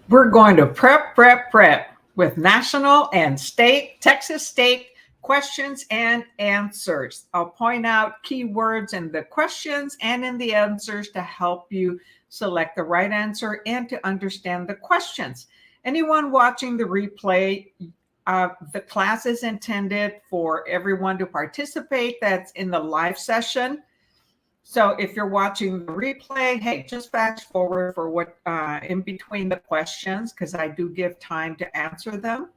We're going to prep with national and Texas state questions and answers. I'll point out keywords in the questions and in the answers to help you select the right answer and to understand the questions. Anyone watching the replay, the class is intended for everyone to participate that's in the live session. So if you're watching the replay, hey, just fast forward for what in between the questions, because I do give time to answer them.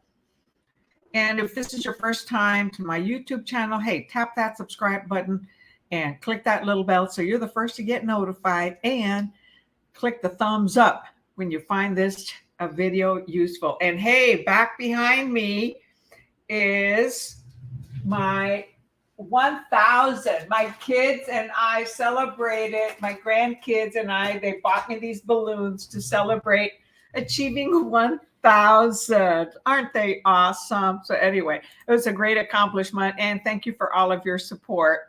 And if this is your first time to my YouTube channel, hey, tap that subscribe button and click that little bell so you're the first to get notified, and click the thumbs up when you find this video useful. And hey, back behind me is my 1,000. My kids and I celebrated, my grandkids and I, they bought me these balloons to celebrate achieving 1,000. Aren't they awesome? So anyway, it was a great accomplishment, and thank you for all of your support,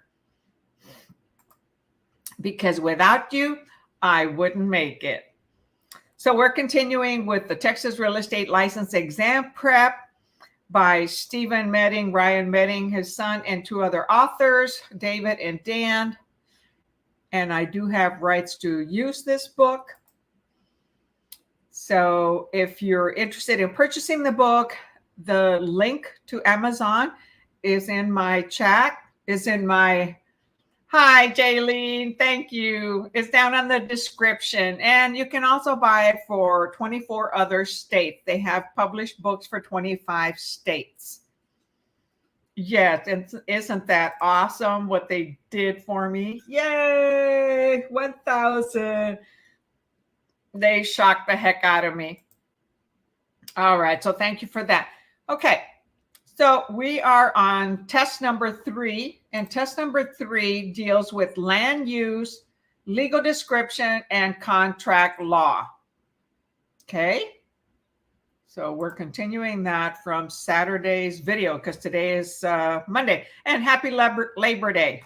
because without you, I wouldn't make it. So we're continuing with the Texas Real Estate License Exam Prep by Stephen Medding, Ryan Medding, his son, and two other authors, David and Dan. And I do have rights to use this book. So if you're interested in purchasing the book, the link to Amazon is in my chat, is in my, hi, Jaylene, thank you. It's down on the description. And you can also buy it for 24 other states. They have published books for 25 states. Yes, and isn't that awesome what they did for me? Yay, 1,000. They shocked the heck out of me. All right, so thank you for that. Okay. So we are on test number 3, and test number 3 deals with land use, legal description, and contract law. Okay. So we're continuing that from Saturday's video, because today is Monday, and happy Labor Day.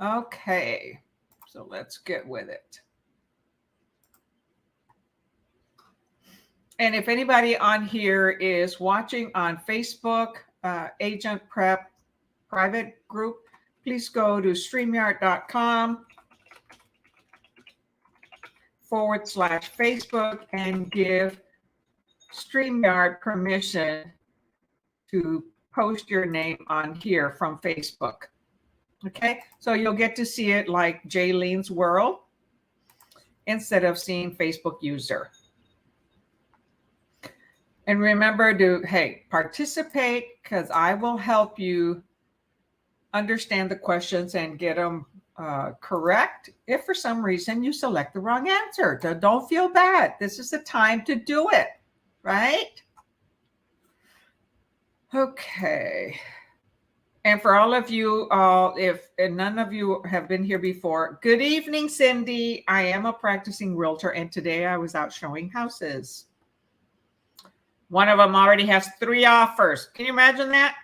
Okay. So let's get with it. And if anybody on here is watching on Facebook, AgentPrep private group, please go to StreamYard.com/Facebook and give StreamYard permission to post your name on here from Facebook. Okay, so you'll get to see it like Jaylene's World instead of seeing Facebook user. And remember to, hey, participate, because I will help you understand the questions and get them correct if for some reason you select the wrong answer. So don't feel bad. This is the time to do it, right? Okay. And for all of you, if none of you have been here before, good evening, Cindy. I am a practicing realtor, and today I was out showing houses. One of them already has 3 offers. Can you imagine that?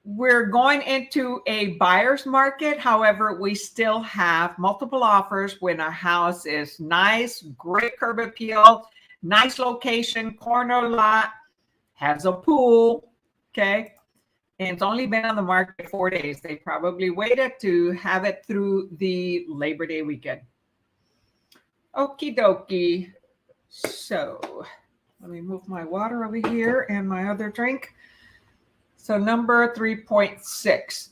We're going into a buyer's market. However, we still have multiple offers when a house is nice, great curb appeal, nice location, corner lot, has a pool, okay? And it's only been on the market 4 days. They probably waited to have it through the Labor Day weekend. Okie dokie. So let me move my water over here and my other drink. So number 3.6.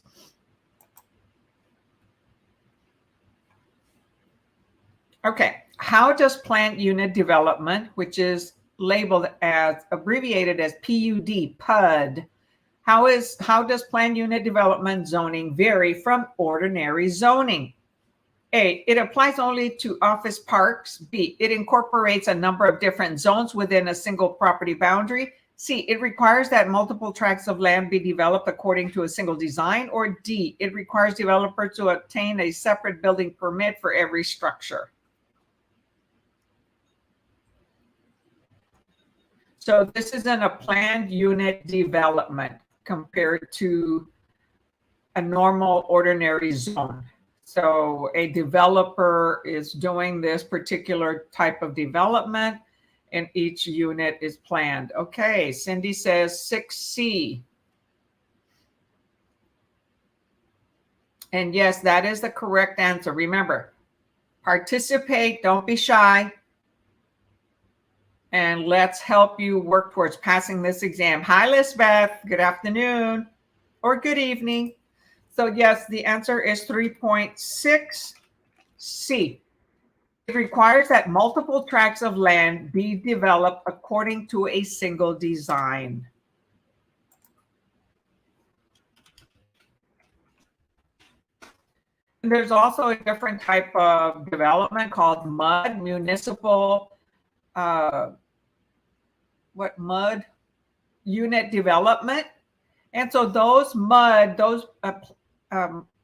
Okay. How does planned unit development, which is labeled as abbreviated as PUD, how does planned unit development zoning vary from ordinary zoning? A, it applies only to office parks. B, it incorporates a number of different zones within a single property boundary. C, it requires that multiple tracts of land be developed according to a single design. Or D, it requires developers to obtain a separate building permit for every structure. So this isn't a planned unit development compared to a normal ordinary zone. So a developer is doing this particular type of development and each unit is planned. Okay, Cindy says 6C. And yes, that is the correct answer. Remember, participate, don't be shy. And let's help you work towards passing this exam. Hi, Lisbeth. Good afternoon or good evening. So yes, the answer is 3.6C. It requires that multiple tracts of land be developed according to a single design. And there's also a different type of development called MUD, municipal, MUD? Unit development. And so those MUD, those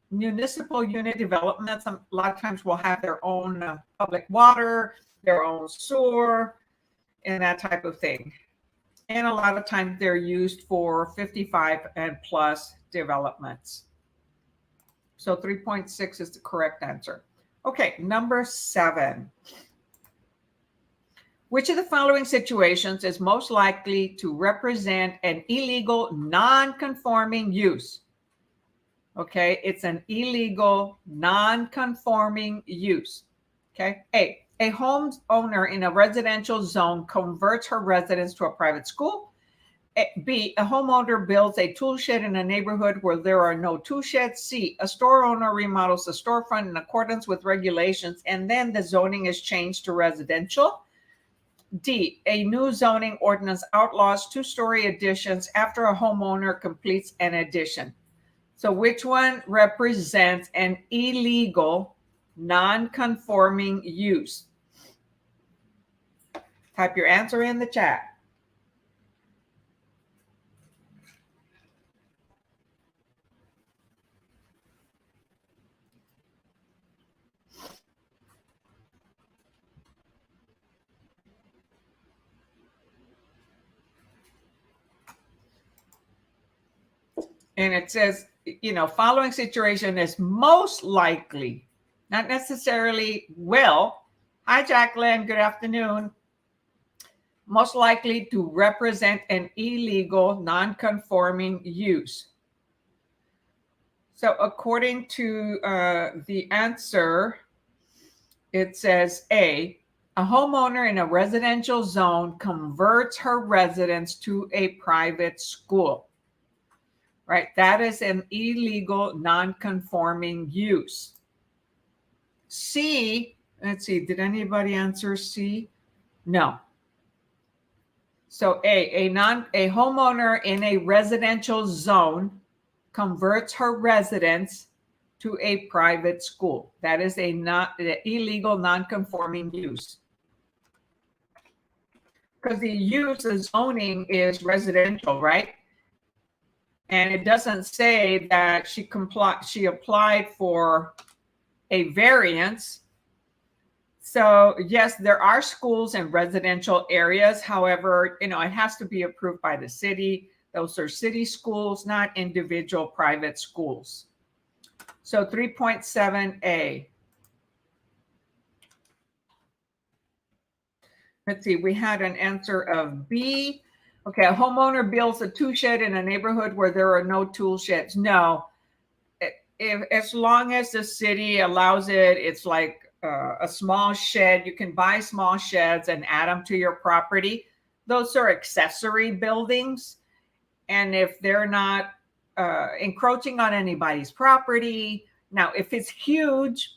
municipal unit developments, a lot of times will have their own public water, their own sewer, and that type of thing. And a lot of times they're used for 55 and plus developments. So 3.6 is the correct answer. Okay, number 7. Which of the following situations is most likely to represent an illegal non-conforming use? Okay, it's an illegal non-conforming use. Okay, A homeowner in a residential zone converts her residence to a private school. B, a homeowner builds a tool shed in a neighborhood where there are no tool sheds. C, a store owner remodels the storefront in accordance with regulations and then the zoning is changed to residential. D, a new zoning ordinance outlaws two-story additions after a homeowner completes an addition. So which one represents an illegal non-conforming use? Type your answer in the chat. And it says, following situation is most likely, not necessarily will. Hi, Jacqueline. Good afternoon. Most likely to represent an illegal non-conforming use. So according to the answer, it says A, a homeowner in a residential zone converts her residence to a private school. Right, that is an illegal non-conforming use. C, let's see, did anybody answer C? No. So A homeowner in a residential zone converts her residence to a private school. That is an illegal non-conforming use. Because the use, the zoning is residential, right? And it doesn't say that she applied for a variance. So yes, there are schools in residential areas. However, it has to be approved by the city. Those are city schools, not individual private schools. So 3.7A. Let's see, we had an answer of B. Okay, a homeowner builds a tool shed in a neighborhood where there are no tool sheds. No, as long as the city allows it, it's like a small shed. You can buy small sheds and add them to your property. Those are accessory buildings. And if they're not encroaching on anybody's property, now if it's huge,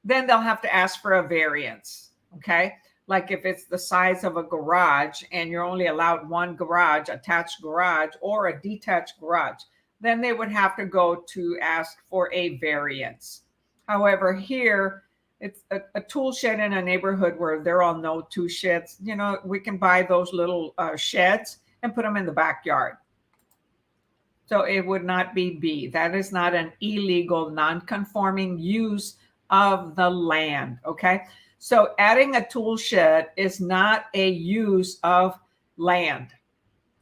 then they'll have to ask for a variance, okay? Like if it's the size of a garage and you're only allowed one garage, attached garage or a detached garage, then they would have to go to ask for a variance. However, here it's a tool shed in a neighborhood where there are no tool sheds. We can buy those little sheds and put them in the backyard. So it would not be B. That is not an illegal non-conforming use of the land, okay? So adding a tool shed is not a use of land.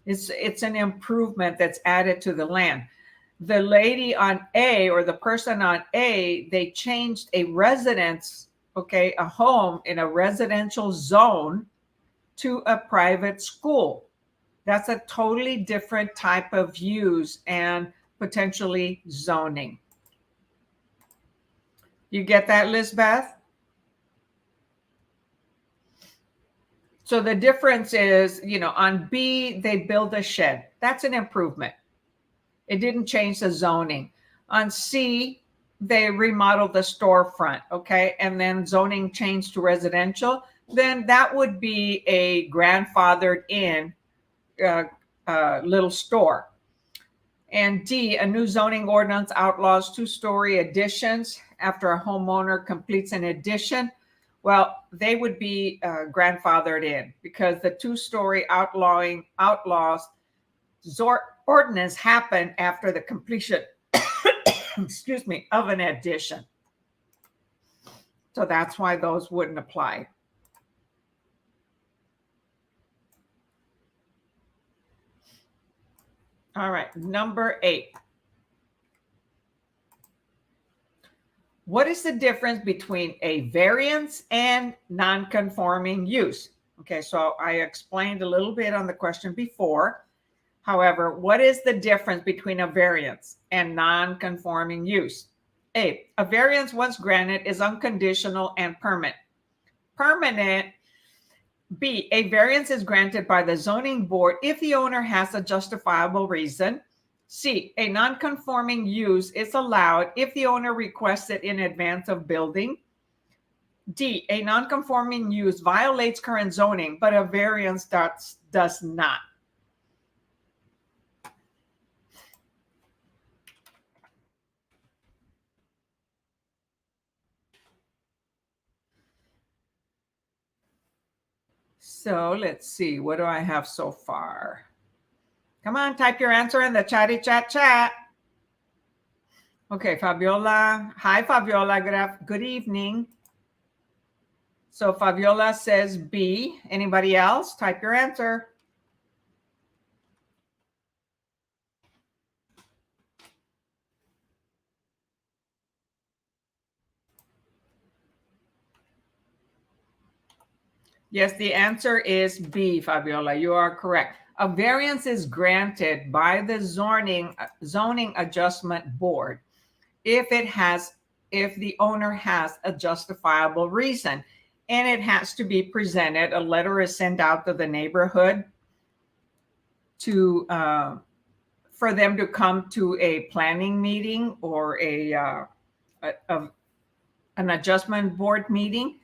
It's an improvement that's added to the land. the lady on A or the person on A, they changed a residence, okay, a home in a residential zone to a private school. That's a totally different type of use and potentially zoning. You get that, Lisbeth? So the difference is, on B, they build a shed. That's an improvement. It didn't change the zoning. On C, they remodeled the storefront, okay? And then zoning changed to residential. Then that would be a grandfathered in little store. And D, a new zoning ordinance outlaws two-story additions after a homeowner completes an addition. Well, they would be grandfathered in because the two-story outlaws ordinance happened after the completion, excuse me, of an addition. So that's why those wouldn't apply. All right, number 8. What is the difference between a variance and non-conforming use? Okay, so I explained a little bit on the question before. However, what is the difference between a variance and non-conforming use? A variance once granted is unconditional and permanent. B, a variance is granted by the zoning board if the owner has a justifiable reason. C, a non-conforming use is allowed if the owner requests it in advance of building. D, a non-conforming use violates current zoning, but a variance does not. So let's see, what do I have so far? Come on, type your answer in the chatty chat. Okay, Fabiola. Hi, Fabiola. Good evening. So Fabiola says B. Anybody else? Type your answer. Yes, the answer is B, Fabiola. You are correct. A variance is granted by the zoning adjustment board if the owner has a justifiable reason, and it has to be presented. A letter is sent out to the neighborhood to for them to come to a planning meeting or an adjustment board meeting,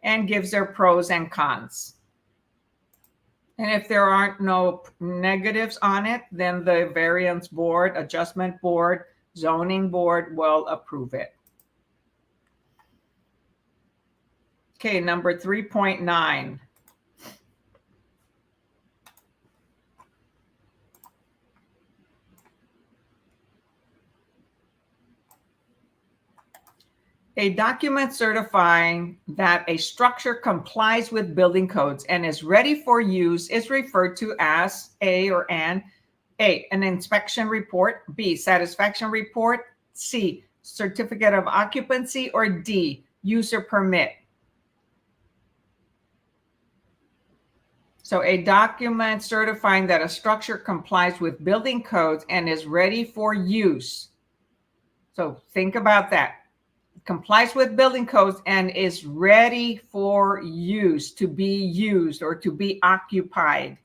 and gives their pros and cons. And if there aren't no negatives on it, then the variance board, adjustment board, zoning board will approve it. Okay, number 3.9. A document certifying that a structure complies with building codes and is ready for use is referred to as an inspection report, B, satisfaction report, C, certificate of occupancy, or D, user permit. So a document certifying that a structure complies with building codes and is ready for use. So think about that. Complies with building codes and is ready for use, to be used or to be occupied,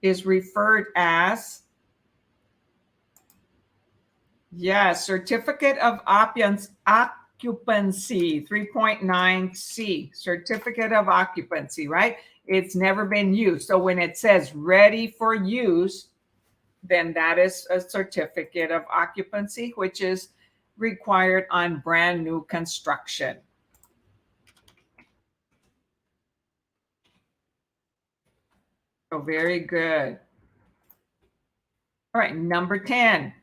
is referred as, yes, certificate of occupancy, 3.9C, certificate of occupancy, right? It's never been used. So when it says ready for use, then that is a certificate of occupancy, which is required on brand new construction. So very good. All right, number 10.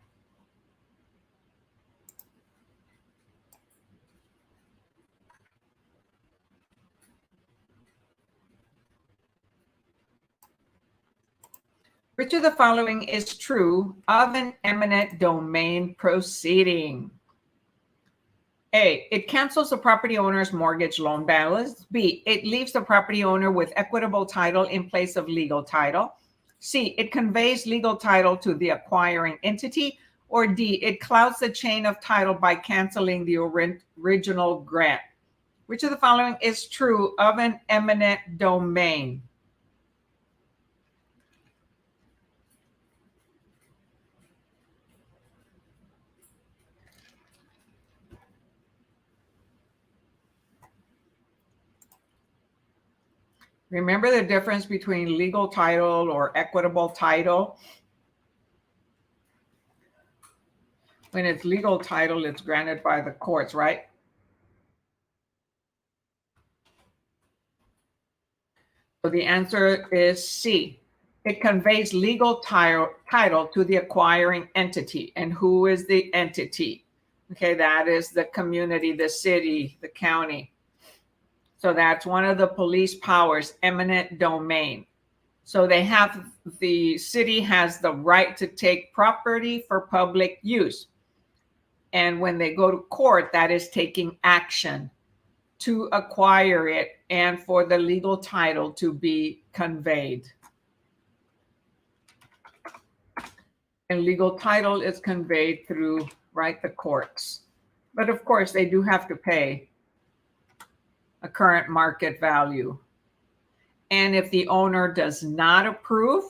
Which of the following is true of an eminent domain proceeding? A, it cancels the property owner's mortgage loan balance. B, it leaves the property owner with equitable title in place of legal title. C, it conveys legal title to the acquiring entity. Or D, it clouds the chain of title by canceling the original grant. Which of the following is true of an eminent domain? Remember the difference between legal title or equitable title? When it's legal title, it's granted by the courts, right? So the answer is C. It conveys legal title to the acquiring entity. And who is the entity? Okay, that is the community, the city, the county. So that's one of the police powers, eminent domain. So the city has the right to take property for public use. And when they go to court, that is taking action to acquire it and for the legal title to be conveyed. And legal title is conveyed through, right, the courts. But of course, they do have to pay a current market value. And if the owner does not approve,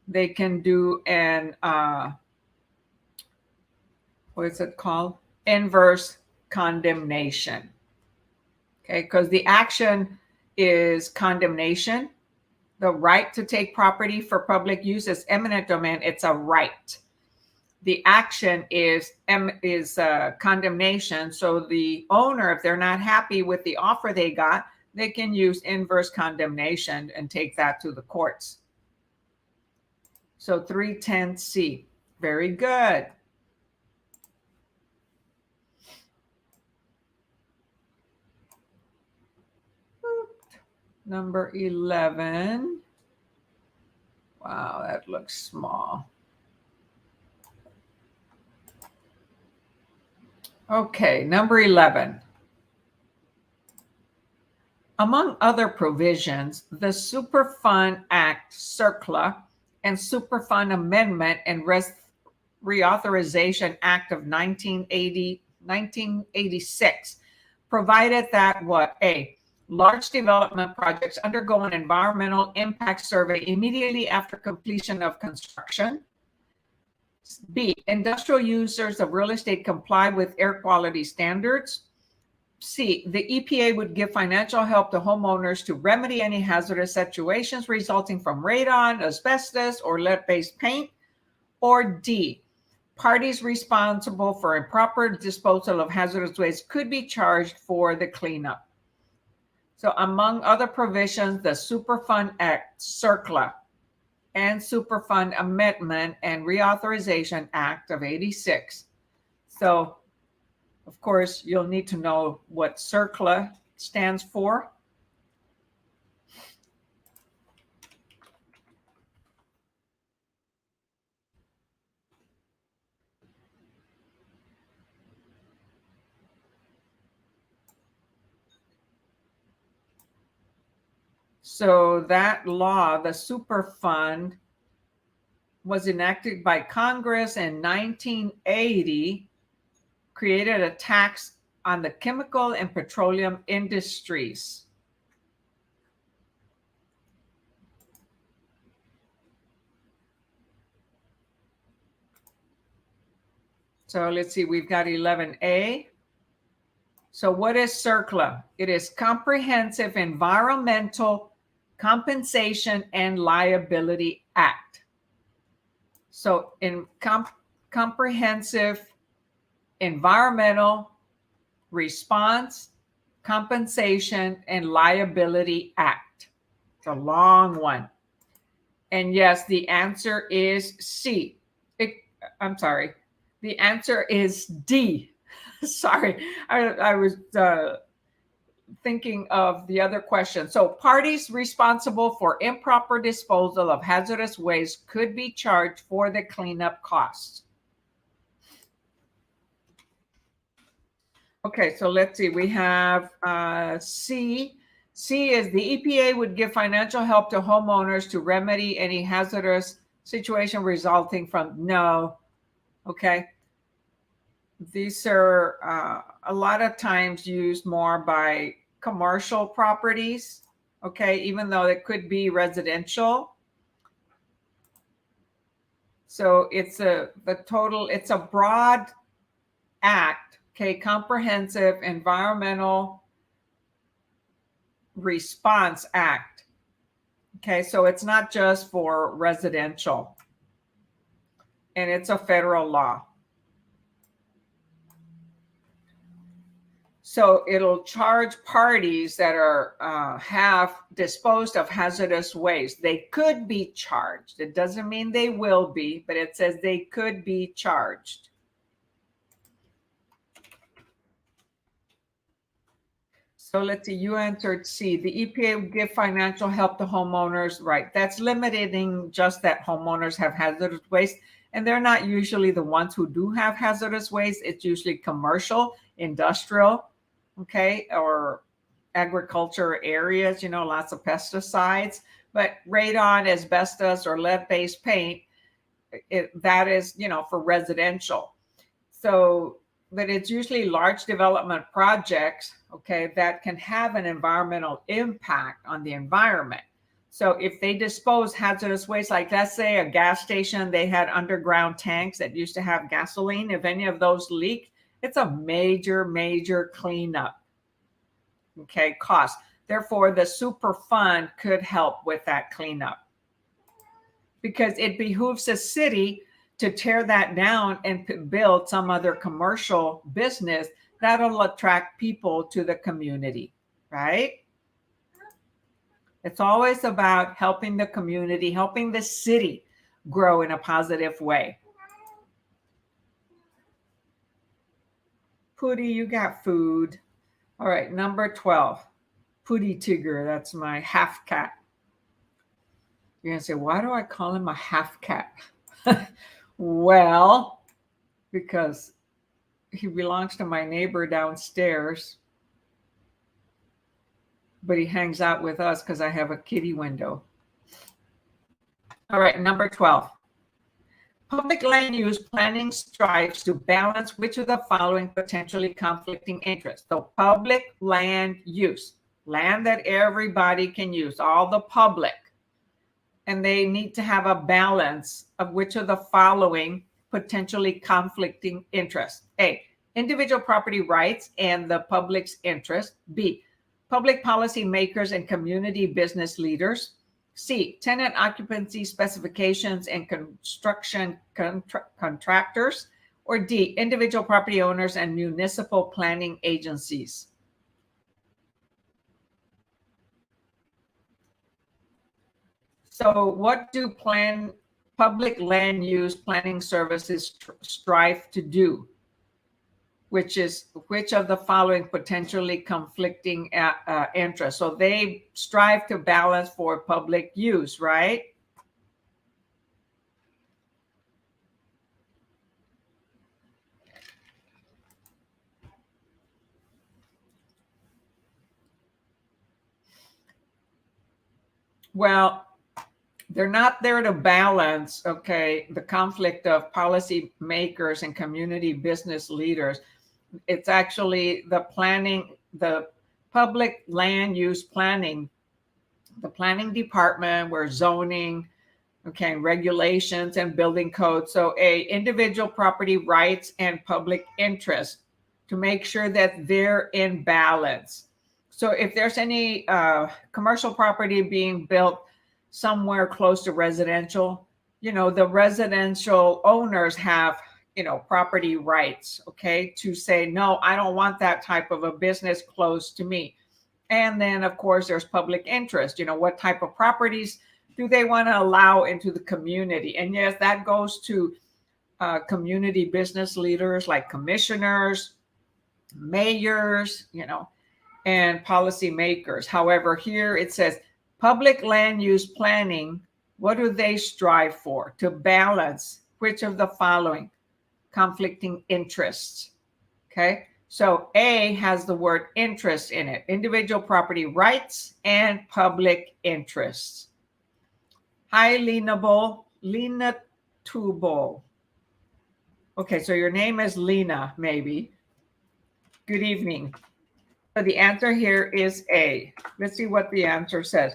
they can do an, what is it called? Inverse condemnation. Okay, because the action is condemnation. The right to take property for public use is eminent domain. It's a right. The action is condemnation. So the owner, if they're not happy with the offer they got, they can use inverse condemnation and take that to the courts. So 310C. Very good. Number 11. Wow, that looks small. Okay, number 11. Among other provisions, the Superfund Act, CERCLA, and Superfund Amendment and Reauthorization Act of 1986 provided that what? A, large development projects undergo an environmental impact survey immediately after completion of construction. B, industrial users of real estate comply with air quality standards. C, the EPA would give financial help to homeowners to remedy any hazardous situations resulting from radon, asbestos, or lead-based paint. Or D, parties responsible for improper disposal of hazardous waste could be charged for the cleanup. So among other provisions, the Superfund Act, CERCLA, and Superfund Amendment and Reauthorization Act of 86. So, of course, you'll need to know what CERCLA stands for. So that law, the Superfund, was enacted by Congress in 1980, created a tax on the chemical and petroleum industries. So let's see, we've got 11A. So what is CERCLA? It is Comprehensive Environmental Compensation and Liability Act. So in Comprehensive Environmental Response, Compensation, and Liability Act. It's a long one. And yes, the answer is C. I'm sorry. The answer is D. Sorry, I was thinking of the other question. So parties responsible for improper disposal of hazardous waste could be charged for the cleanup costs. Okay, so let's see. We have C. C is the EPA would give financial help to homeowners to remedy any hazardous situation resulting from no. Okay. These are a lot of times used more by commercial properties. Okay, even though it could be residential. So it's a broad act. Okay, comprehensive environmental response act. Okay, so it's not just for residential, and it's a federal law. So it'll charge parties that are have disposed of hazardous waste. They could be charged. It doesn't mean they will be, but it says they could be charged. So let's see, you answered C. The EPA would give financial help to homeowners, right? That's limiting just that homeowners have hazardous waste, and they're not usually the ones who do have hazardous waste. It's usually commercial, industrial, okay, or agriculture areas, you know, lots of pesticides. But radon, asbestos, or lead-based paint, that is, you know, for residential. So, but it's usually large development projects, okay, that can have an environmental impact on the environment. So if they dispose hazardous waste, like let's say a gas station, they had underground tanks that used to have gasoline. If any of those leak, it's a major, major cleanup, okay, cost. Therefore, the super fund could help with that cleanup because it behooves the city to tear that down and build some other commercial business that'll attract people to the community, right? It's always about helping the community, helping the city grow in a positive way. Pootie, you got food. All right, number 12. Pootie Tigger, that's my half cat. You're going to say, why do I call him a half cat? Well, because he belongs to my neighbor downstairs, but he hangs out with us because I have a kitty window. All right, number 12. Public land use planning strives to balance which of the following potentially conflicting interests. So public land use, land that everybody can use, all the public. And they need to have a balance of which of the following potentially conflicting interests. A, individual property rights and the public's interest. B, public policy makers and community business leaders. C, tenant occupancy specifications and construction contractors. Or D, individual property owners and municipal planning agencies. So what do public land use planning services strive to do? Which of the following potentially conflicting interests? So they strive to balance for public use, right? Well, they're not there to balance, okay, the conflict of policy makers and community business leaders. It's actually the planning, the public land use planning, the planning department where zoning, okay, regulations and building codes. So individual property rights and public interest to make sure that they're in balance. So if there's any commercial property being built somewhere close to residential, you know, the residential owners have, you know, property rights, okay, to say, no, I don't want that type of a business close to me. And then, of course, there's public interest. You know, what type of properties do they want to allow into the community? And yes, that goes to community business leaders like commissioners, mayors, you know, and policymakers. However, here it says public land use planning. What do they strive for? To balance which of the following? Conflicting interests. Okay, so A has the word interest in it: individual property rights and public interests. Hi, Lena Tubal. Okay, so your name is Lena, maybe. Good evening. So the answer here is A. Let's see what the answer says.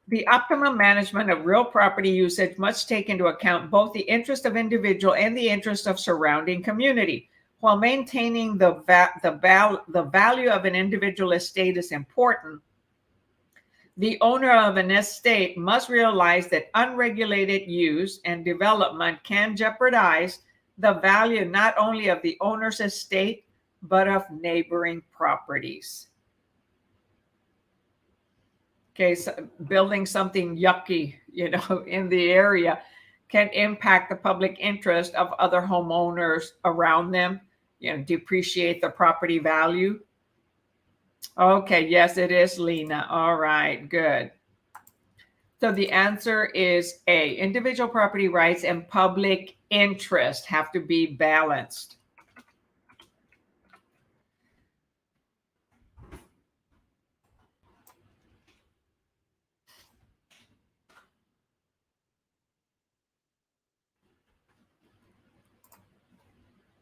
The optimum management of real property usage must take into account both the interest of individual and the interest of surrounding community. While maintaining the value of an individual estate is important, the owner of an estate must realize that unregulated use and development can jeopardize the value not only of the owner's estate, but of neighboring properties. Okay, so building something yucky, in the area can impact the public interest of other homeowners around them, depreciate the property value. Okay, yes, it is, Lena. All right, good. So the answer is A. Individual property rights and public interest have to be balanced.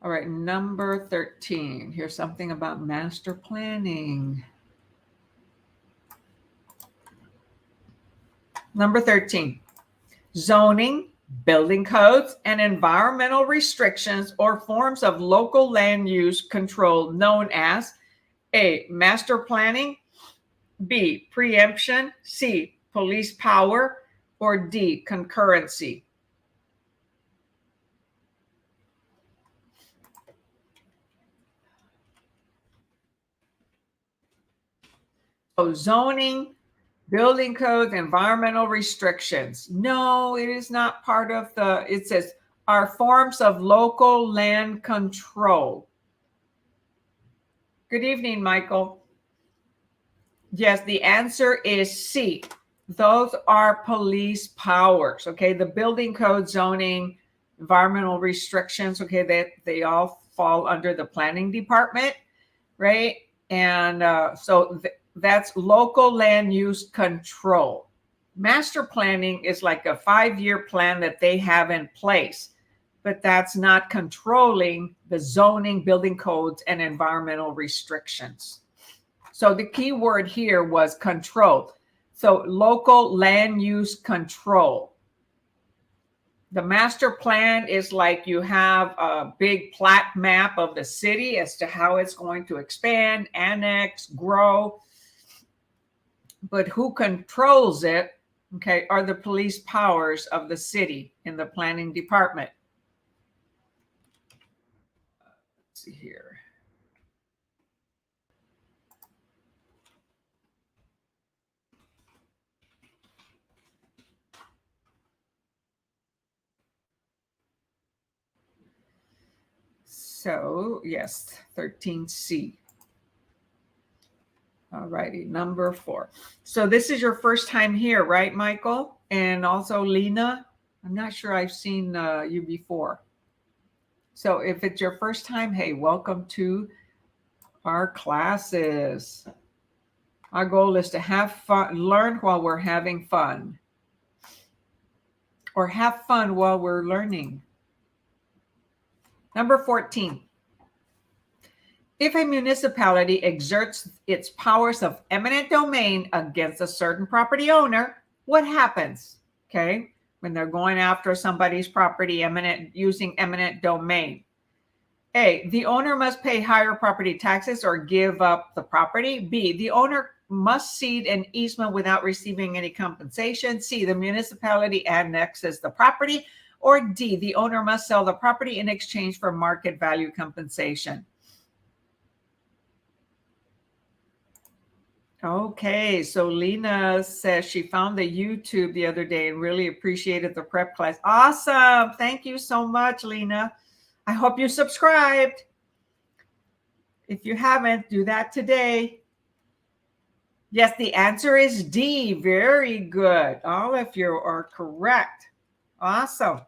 All right, number 13. Here's something about master planning. Number 13, zoning, building codes, and environmental restrictions or forms of local land use control known as A, master planning, B, preemption, C, police power, or D, concurrency. So zoning, building codes, environmental restrictions. No, it is not part of it says are forms of local land control. Good evening, Michael. Yes, the answer is C. Those are police powers. Okay, the building code, zoning, environmental restrictions. Okay, they all fall under the planning department, right? And that's local land use control. Master planning is like a 5-year plan that they have in place, but that's not controlling the zoning, building codes, and environmental restrictions. So the key word here was control. So local land use control. The master plan is like you have a big plat map of the city as to how it's going to expand, annex, grow. But who controls it, okay, are the police powers of the city in the planning department. Let's see here. So, yes, 13C. All righty, number 4. So this is your first time here, right, Michael? And also Lena? I'm not sure I've seen you before. So if it's your first time, hey, welcome to our classes. Our goal is to have fun, learn while we're having fun. Or have fun while we're learning. Number 14. If a municipality exerts its powers of eminent domain against a certain property owner, what happens? Okay, when they're going after somebody's property, using eminent domain. A, the owner must pay higher property taxes or give up the property. B, the owner must cede an easement without receiving any compensation. C, the municipality annexes the property. Or D, the owner must sell the property in exchange for market value compensation. Okay, so Lena says she found the YouTube the other day and really appreciated the prep class. Awesome. Thank you so much, Lena. I hope you subscribed. If you haven't, do that today. Yes, the answer is D. Very good. All of you are correct. Awesome.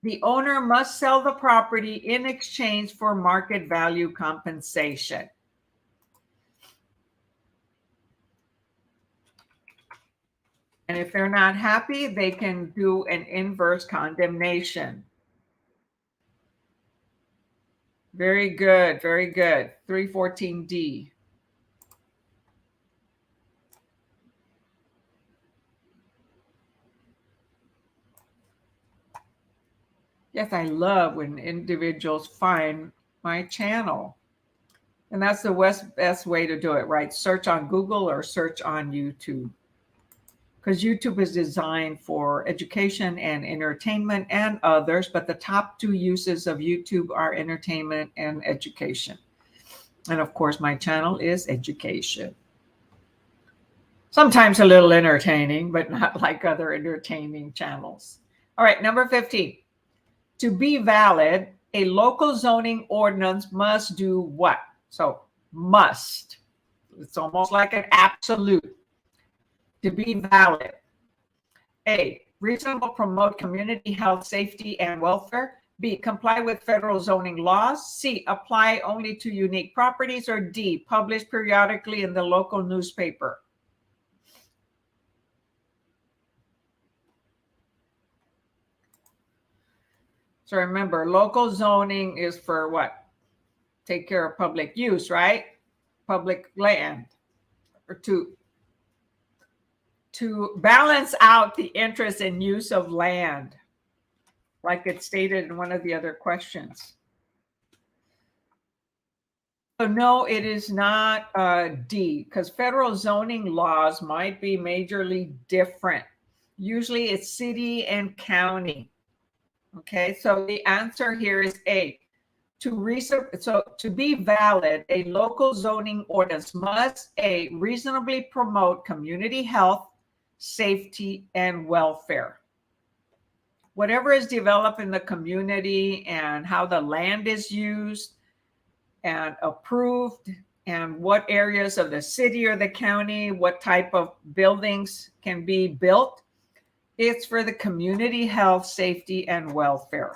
The owner must sell the property in exchange for market value compensation. And if they're not happy, they can do an inverse condemnation. Very good. Very good. 314D. Yes, I love when individuals find my channel. And that's the best way to do it, right? Search on Google or search on YouTube. Because YouTube is designed for education and entertainment and others, but the top two uses of YouTube are entertainment and education. And of course, my channel is education. Sometimes a little entertaining, but not like other entertaining channels. All right, number 15. To be valid, a local zoning ordinance must do what? So, must. It's almost like an absolute. To be valid. A, reasonable, promote community health, safety, and welfare. B, comply with federal zoning laws. C, apply only to unique properties. Or D, publish periodically in the local newspaper. So remember, local zoning is for what? Take care of public use, right? Public land. Or to balance out the interest and use of land, like it's stated in one of the other questions. So no, it is not D, because federal zoning laws might be majorly different. Usually it's city and county. Okay, so the answer here is A. To be valid, a local zoning ordinance must A, reasonably promote community health, safety, and welfare. Whatever is developed in the community and how the land is used and approved and what areas of the city or the county, what type of buildings can be built, it's for the community health, safety, and welfare.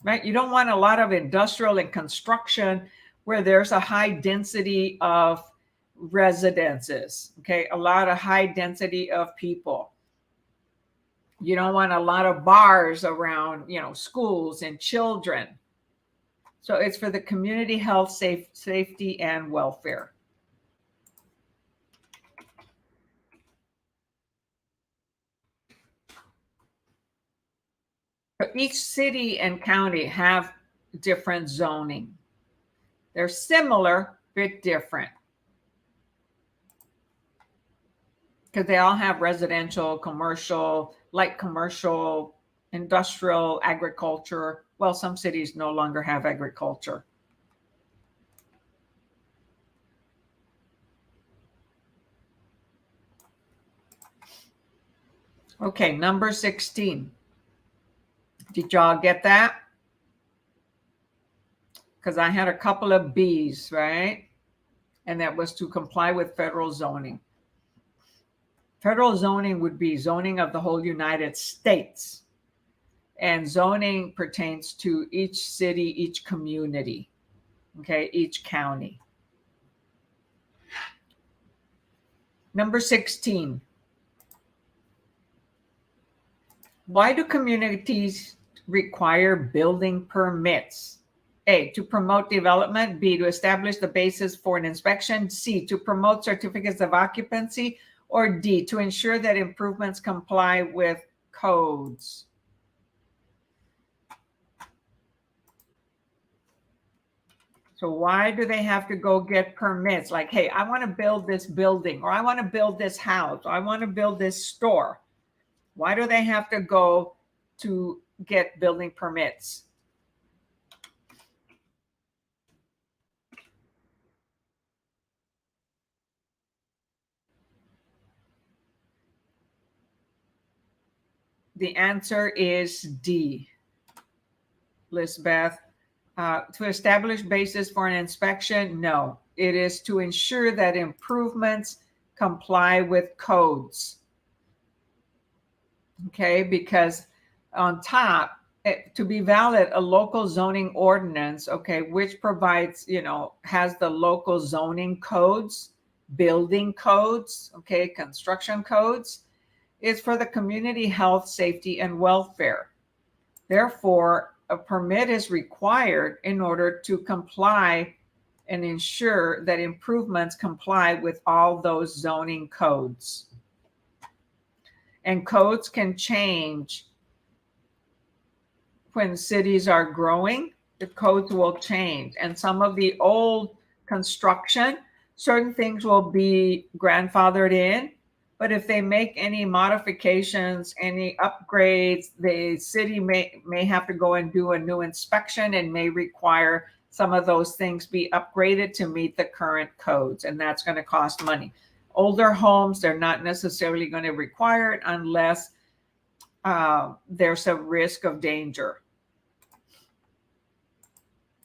Right? You don't want a lot of industrial and construction where there's a high density of residences, okay? A lot of high density of people. You don't want a lot of bars around, schools and children. So it's for the community health, safety, and welfare. But each city and county have different zoning. They're similar, but different. Because they all have residential, commercial, light commercial, industrial, agriculture. Well, some cities no longer have agriculture. Okay, number 16. Did y'all get that? Because I had a couple of B's, right? And that was to comply with federal zoning. Federal zoning would be zoning of the whole United States. And zoning pertains to each city, each community, okay, each county. Number 16. Why do communities require building permits? A, to promote development. B, to establish the basis for an inspection. C, to promote certificates of occupancy. Or D, to ensure that improvements comply with codes. So why do they have to go get permits? Like, hey, I want to build this building, or I want to build this house, or I want to build this store. Why do they have to go to get building permits? The answer is D, Lisbeth. To establish basis for an inspection? No, it is to ensure that improvements comply with codes. Okay, because on top, to be valid, a local zoning ordinance, okay, which provides, has the local zoning codes, building codes, okay, construction codes, is for the community health, safety, and welfare. Therefore, a permit is required in order to comply and ensure that improvements comply with all those zoning codes. And codes can change when cities are growing. The codes will change. And some of the old construction, certain things will be grandfathered in. But if they make any modifications, any upgrades, the city may have to go and do a new inspection and may require some of those things be upgraded to meet the current codes. And that's going to cost money. Older homes, they're not necessarily going to require it unless there's a risk of danger.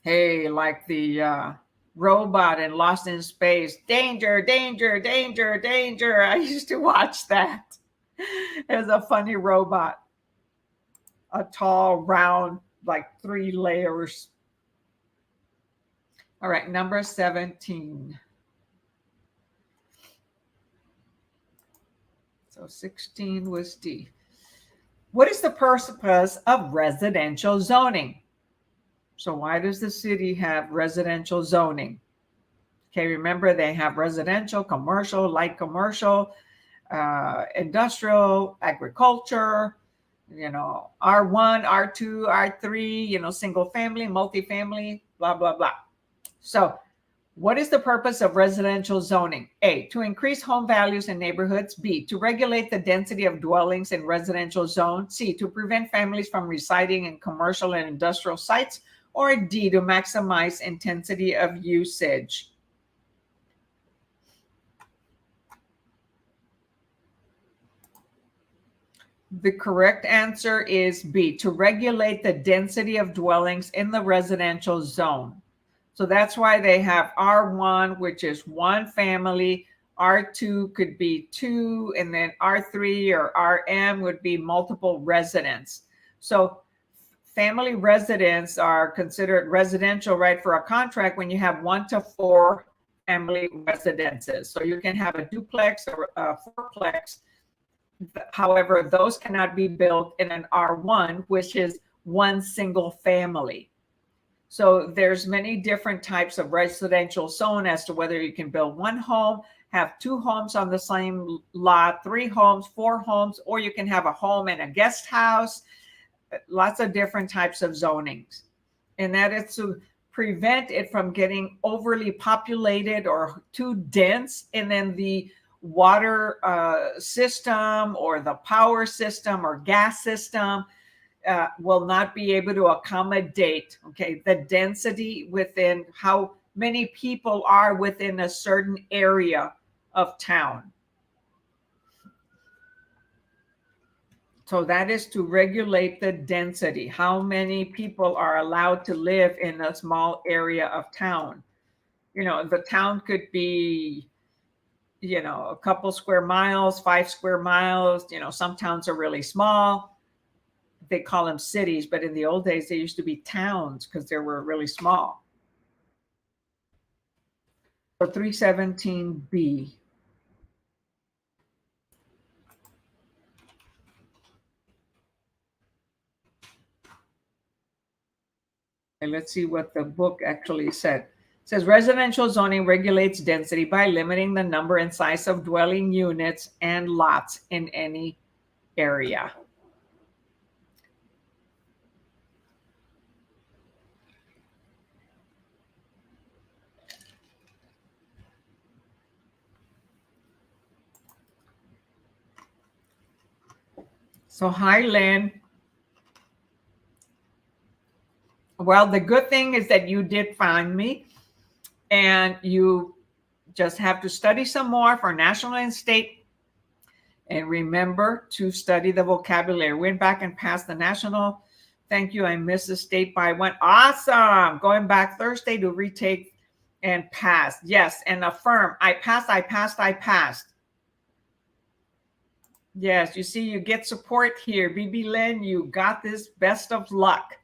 Hey, like the robot in Lost in Space, danger, danger, danger, danger. I used to watch that. It was a funny robot, a tall, round, like 3 layers. All right, number 17. So 16 was D. What is the purpose of residential zoning? So why does the city have residential zoning? Okay, remember they have residential, commercial, light commercial, industrial, agriculture, R1, R2, R3, single family, multifamily, blah, blah, blah. So what is the purpose of residential zoning? A, to increase home values in neighborhoods. B, to regulate the density of dwellings in residential zones. C, to prevent families from residing in commercial and industrial sites. Or D, to maximize intensity of usage. The correct answer is B, to regulate the density of dwellings in the residential zone. So that's why they have R1, which is 1 family. R2 could be 2, and then R3 or RM would be multiple residents. So family residents are considered residential, right, for a contract when you have 1 to 4 family residences. So you can have a duplex or a fourplex. However, those cannot be built in an R1, which is 1 single family. So there's many different types of residential zone as to whether you can build 1 home, have 2 homes on the same lot, 3 homes, 4 homes, or you can have a home and a guest house. Lots of different types of zonings. And that is to prevent it from getting overly populated or too dense. And then the water system or the power system or gas system will not be able to accommodate, okay, the density within how many people are within a certain area of town. So that is to regulate the density, how many people are allowed to live in a small area of town. The town could be, a couple square miles, 5 square miles. Some towns are really small. They call them cities, but in the old days, they used to be towns because they were really small. So 317B. And let's see what the book actually said. It says residential zoning regulates density by limiting the number and size of dwelling units and lots in any area. So hi, Lynn. Well, the good thing is that you did find me, and you just have to study some more for national and state. And remember to study the vocabulary. Went back and passed the national. Thank you. I missed the state by 1. Awesome. Going back Thursday to retake And passed. Yes. And affirm. I passed, I passed, I passed. Yes. You see, you get support here. BB Lynn, you got this. Best of luck.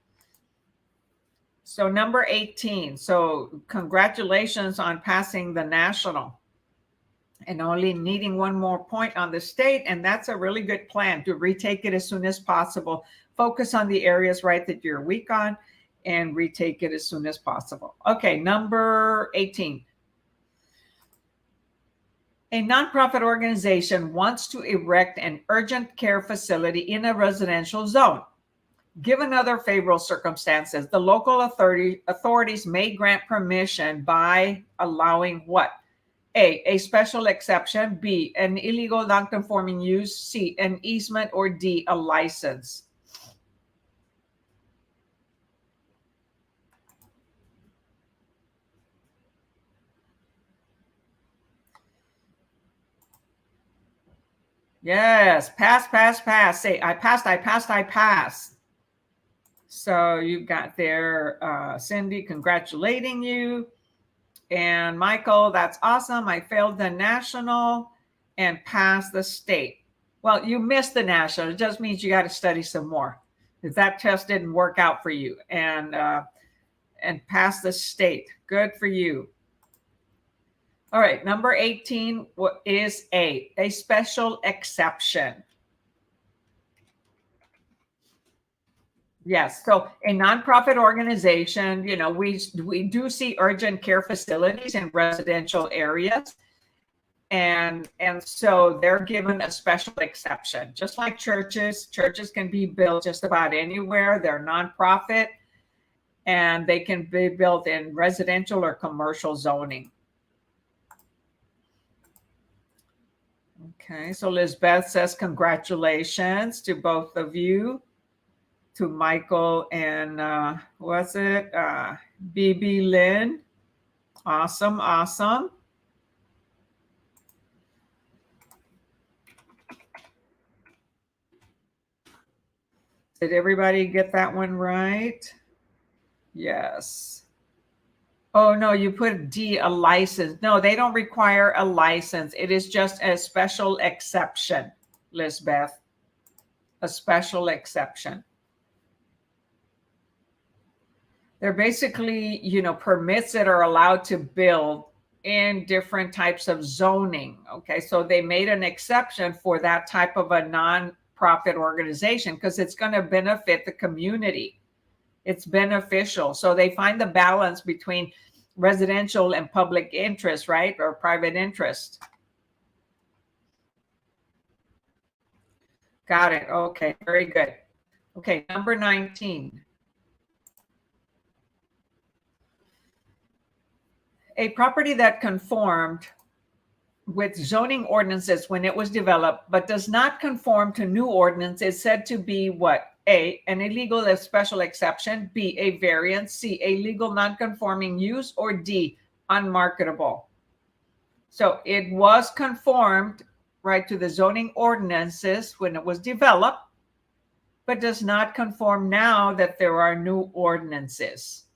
So number 18. So congratulations on passing the national and only needing one more point on the state. And that's a really good plan to retake it as soon as possible. Focus on the areas, right, that you're weak on and retake it as soon as possible. Okay, number 18. A nonprofit organization wants to erect an urgent care facility in a residential zone. Given other favorable circumstances, the local authorities may grant permission by allowing what? A special exception. B, an illegal non-conforming use. C, an easement. Or D, a license. Yes, pass, pass, pass. Say, I passed, I passed, I passed. So you've got there, Cindy, congratulating you. And Michael, that's awesome. I failed the national and passed the state. Well, you missed the national. It just means you got to study some more. If that test didn't work out for you, and pass the state. Good for you. All right, number 18 is a special exception. Yes, so a nonprofit organization, you know, we do see urgent care facilities in residential areas. And so they're given a special exception, just like churches. Churches can be built just about anywhere. They're nonprofit, and they can be built in residential or commercial zoning. Okay, so Lizbeth says congratulations to both of you, to Michael and what's it? BB Lynn. Awesome, awesome. Did everybody get that one right? Yes. Oh, no, you put D, a license. No, they don't require a license. It is just a special exception, Lizbeth. A special exception. They're basically, you know, permits that are allowed to build in different types of zoning. Okay, so they made an exception for that type of a non-profit organization because it's going to benefit the community. It's beneficial. So they find the balance between residential and public interest, right? Or private interest. Got it. Okay, very good. Okay, number 19. A property that conformed with zoning ordinances when it was developed, but does not conform to new ordinance is said to be what? A, an illegal special exception. B, a variance. C, a legal non-conforming use. Or D, unmarketable. So it was conformed, right, to the zoning ordinances when it was developed, but does not conform now that there are new ordinances.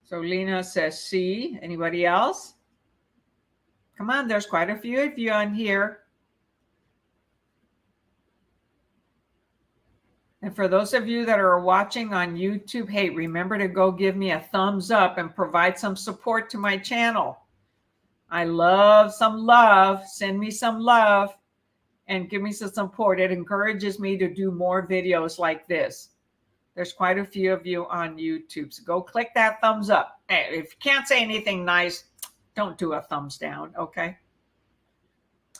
So Lena says C. Anybody else? Come on, there's quite a few of you on here. And for those of you that are watching on YouTube, hey, remember to go give me a thumbs up and provide some support to my channel. I love some love. Send me some love and give me some support. It encourages me to do more videos like this. There's quite a few of you on YouTube. So go click that thumbs up. Hey, if you can't say anything nice, don't do a thumbs down, okay?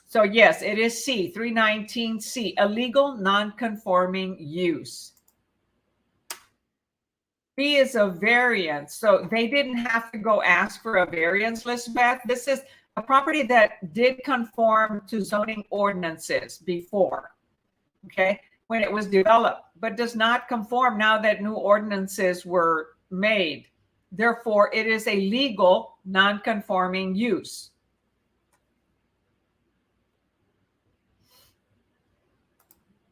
So yes, it is C, 319C, illegal non-conforming use. B is a variance. So they didn't have to go ask for a variance, Lisbeth. This is a property that did conform to zoning ordinances before, okay, when it was developed, but does not conform now that new ordinances were made. Therefore, it is a legal non-conforming use.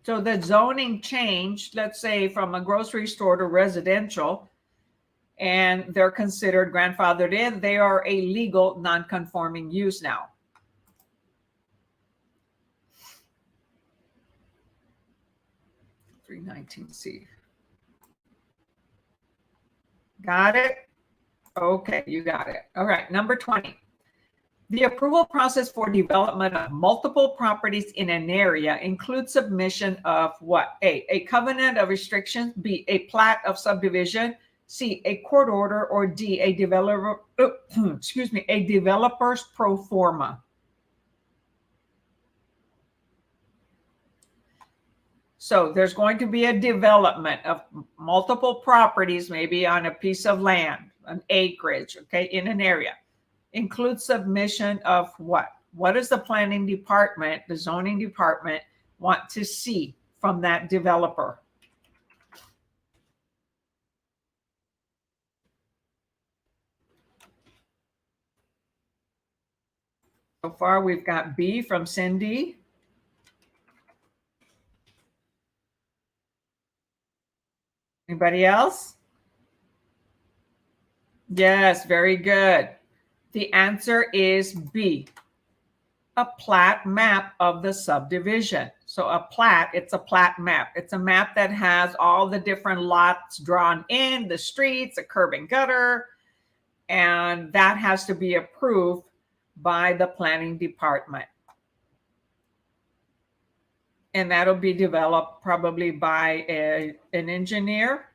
So the zoning changed, let's say from a grocery store to residential, and they're considered grandfathered in. They are a legal non-conforming use now. (319C). Got it? Okay, you got it. All right, number 20. The approval process for development of multiple properties in an area includes submission of what? A covenant of restrictions, B, a plat of subdivision, C, a court order, or D, a developer, a developer's pro forma. So there's going to be a development of multiple properties, maybe on a piece of land, an acreage, okay, in an area. Includes submission of what? What does the planning department, the zoning department, want to see from that developer? So far, we've got B from Cindy. Anybody else? Yes, very good. The answer is B, a plat map of the subdivision. So a plat, it's a plat map. It's a map that has all the different lots drawn in, the streets, a curb and gutter, and that has to be approved by the planning department. And that'll be developed probably by an engineer.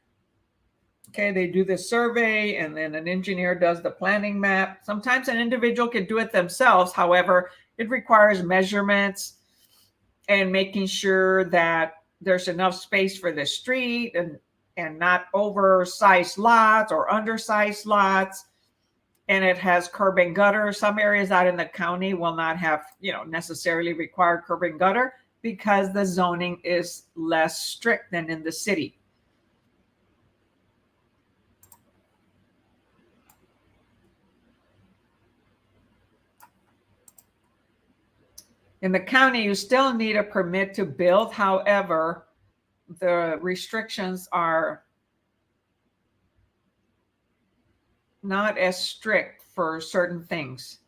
Okay, they do the survey and then an engineer does the planning map. Sometimes an individual can do it themselves. However, it requires measurements and making sure that there's enough space for the street and not oversized lots or undersized lots. And it has curb and gutter. Some areas out in the county will not have, necessarily require curb and gutter because the zoning is less strict than in the city. In the county, you still need a permit to build. However, the restrictions are not as strict for certain things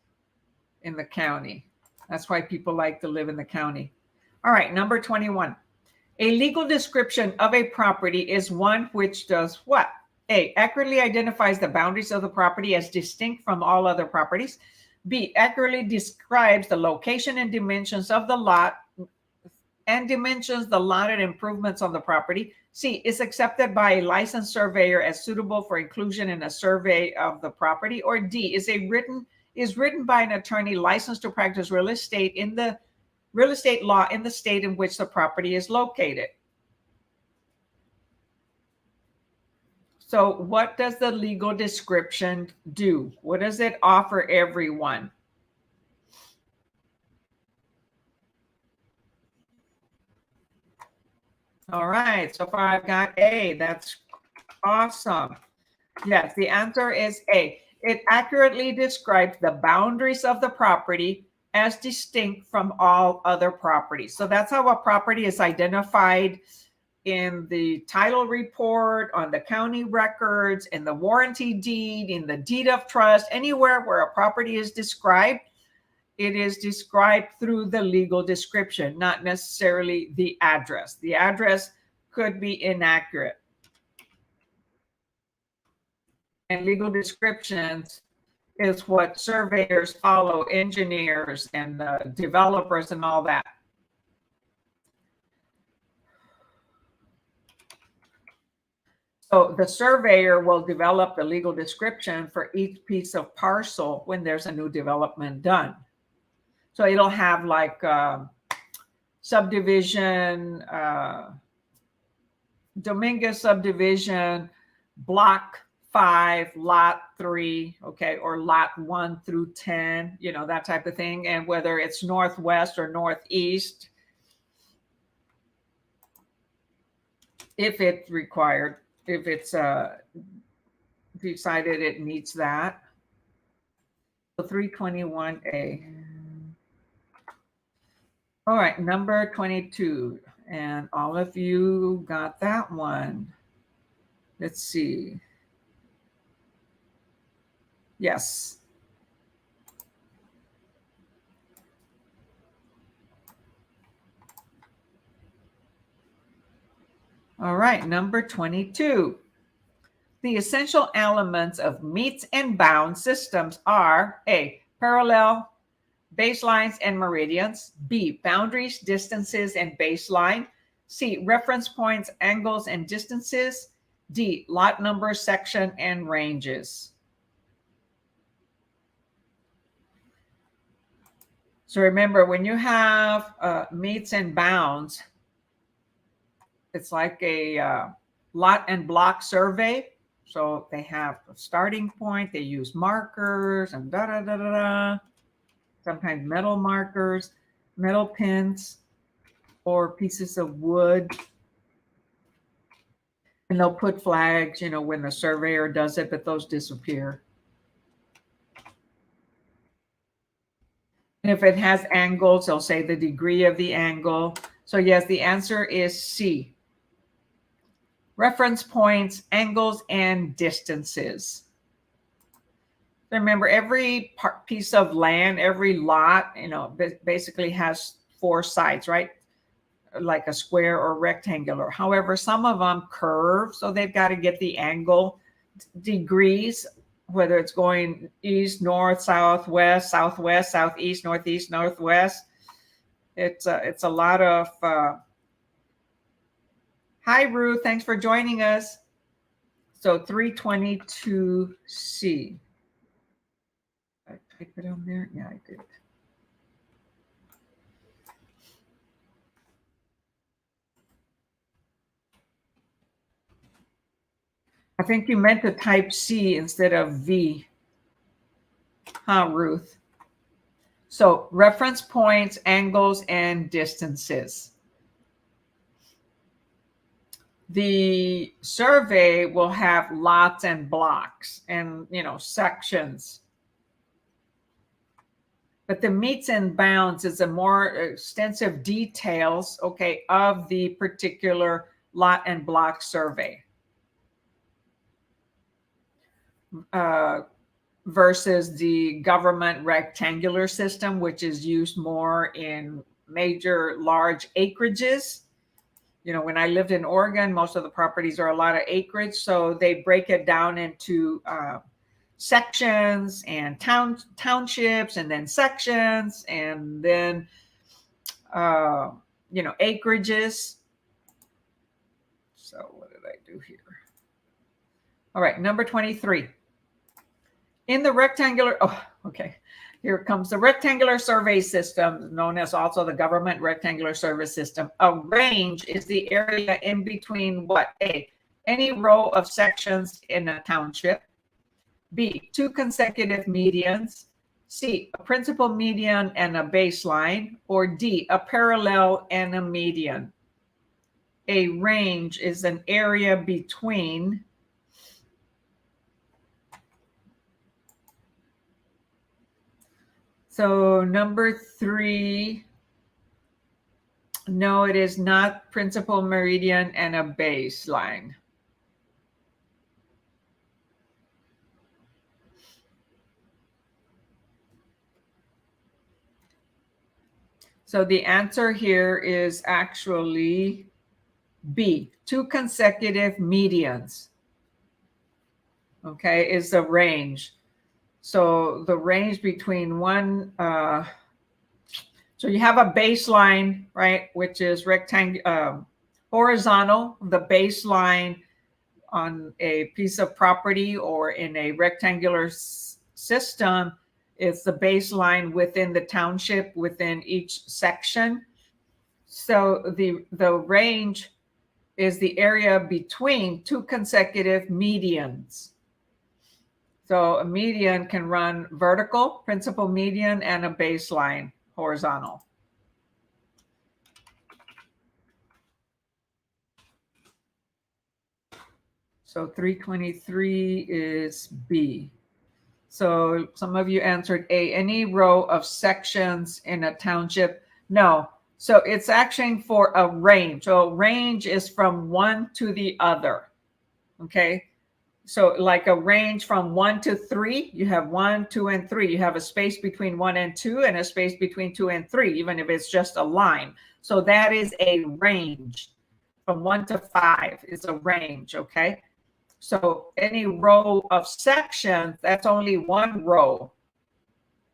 in the county. That's why people like to live in the county. All right, number 21. A legal description of a property is one which does what? A, accurately identifies the boundaries of the property as distinct from all other properties. B, accurately describes the location and dimensions of the lot and dimensions the lot and improvements on the property. C, is accepted by a licensed surveyor as suitable for inclusion in a survey of the property. Or D, is written by an attorney licensed to practice real estate law in the state in which the property is located. So what does the legal description do? What does it offer everyone? All right, so far I've got A. That's awesome. Yes, the answer is A. It accurately describes the boundaries of the property as distinct from all other properties. So that's how a property is identified in the title report, on the county records, in the warranty deed, in the deed of trust, anywhere where a property is described, it is described through the legal description, not necessarily the address. The address could be inaccurate. And legal descriptions is what surveyors follow, engineers and developers and all that. So the surveyor will develop the legal description for each piece of parcel when there's a new development done. So it'll have like subdivision, Dominguez subdivision, block 5, lot 3, okay, or lot 1 through 10, that type of thing. And whether it's northwest or northeast, if it's required, if it's decided it needs that. 321A. All right, number 22. And all of you got that one. Let's see. Yes. All right, number 22. The essential elements of meets and bounds systems are A, parallel, baselines and meridians, B, boundaries, distances, and baseline, C, reference points, angles, and distances, D, lot number, section, and ranges. So remember, when you have meets and bounds, it's like a lot and block survey. So they have a starting point, they use markers and da-da-da-da-da. Sometimes metal markers, metal pins, or pieces of wood. And they'll put flags, when the surveyor does it, but those disappear. And if it has angles, they'll say the degree of the angle. So yes, the answer is C. Reference points, angles, and distances. Remember, every piece of land, every lot, basically has 4 sides, right? Like a square or rectangular. However, some of them curve, so they've got to get the angle, degrees, whether it's going east, north, south, west, southwest, southeast, northeast, northwest. It's a lot of. Hi, Ruth. Thanks for joining us. So 322C. I type it on there. Yeah, I did. I think you meant to type C instead of V. Huh, Ruth? So reference points, angles, and distances. The survey will have lots and blocks and, sections. But the meets and bounds is a more extensive details, okay, of the particular lot and block survey. Versus the government rectangular system, which is used more in major large acreages. When I lived in Oregon, most of the properties are a lot of acreage, so they break it down into sections and townships, and then sections, and then acreages. So what did I do here? All right, number 23. In the rectangular, here comes the rectangular survey system, known as also the government rectangular survey system. A range is the area in between what? A, any row of sections in a township. B, 2 consecutive medians. C, a principal median and a baseline. Or D, a parallel and a median. A range is an area between So number 3, no, it is not principal meridian and a baseline. So the answer here is actually B, 2 consecutive medians. Okay, is the range. So the range between one, so you have a baseline, right, which is horizontal, the baseline on a piece of property or in a rectangular system is the baseline within the township, within each section. So the range is the area between 2 consecutive medians. So a median can run vertical, principal median, and a baseline horizontal. So 323 is B. So some of you answered A, any row of sections in a township. No. So it's actually for a range. So range is from one to the other. Okay. So like a range from 1 to 3, you have 1, 2, and 3. You have a space between 1 and 2 and a space between 2 and 3, even if it's just a line. So that is a range. From 1 to 5 is a range, okay? So any row of sections, that's only one row,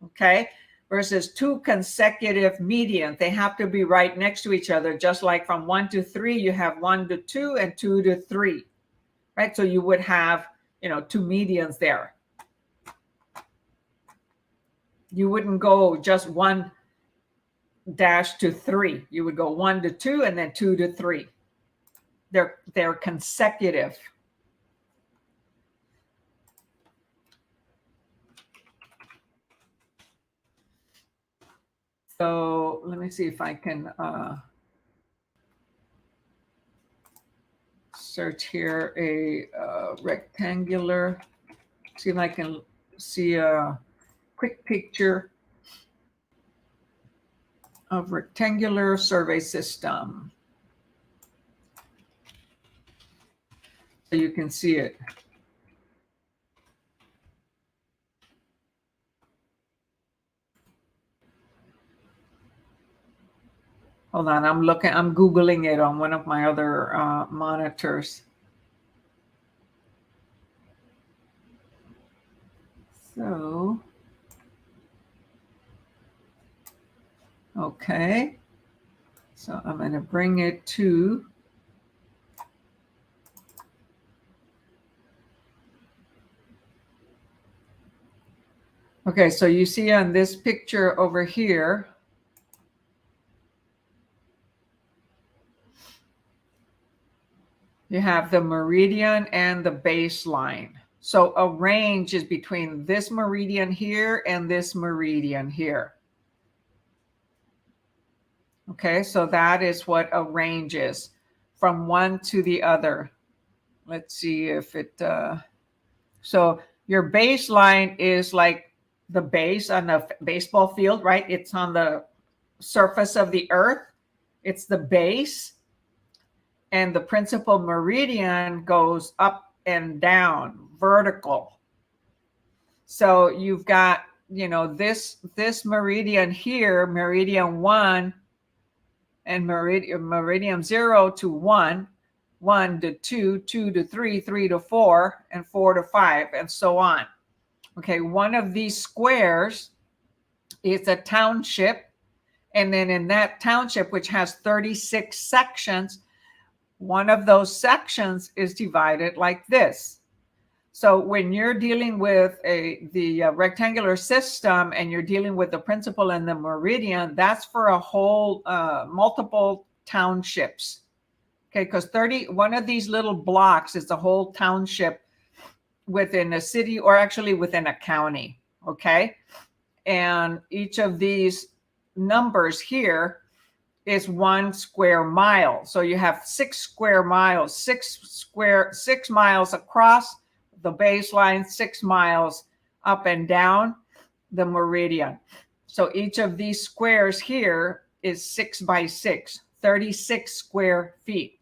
okay? Versus 2 consecutive medians. They have to be right next to each other, just like from 1 to 3, you have 1 to 2 and 2 to 3. Right, so you would have, 2 medians there. You wouldn't go just 1 dash to 3. You would go 1 to 2 and then 2 to 3. They're consecutive. So let me see if I can search here a rectangular. See if I can see a quick picture of rectangular survey system. So you can see it. Hold on, I'm Googling it on one of my other monitors. So, okay. So I'm going to bring it to okay, so you see on this picture over here, you have the meridian and the baseline. So a range is between this meridian here and this meridian here. Okay, so that is what a range is, from one to the other. Let's see if it, so your baseline is like the base on a baseball field, right? It's on the surface of the earth. It's the base. And the principal meridian goes up and down, vertical. So you've got, this meridian here, meridian 1, and meridian 0 to 1, 1 to 2, 2 to 3, 3 to 4, and 4 to 5, and so on. Okay, one of these squares is a township. And then in that township, which has 36 sections, one of those sections is divided like this. So when you're dealing with the rectangular system and you're dealing with the principal and the meridian, that's for a whole multiple townships. Okay, because one of these little blocks is the whole township within a city, or actually within a county. Okay, and each of these numbers here is 1 square mile. So you have 6 square miles, 6 miles across the baseline, 6 miles up and down the meridian. So each of these squares here is 6 by 6, 36 square feet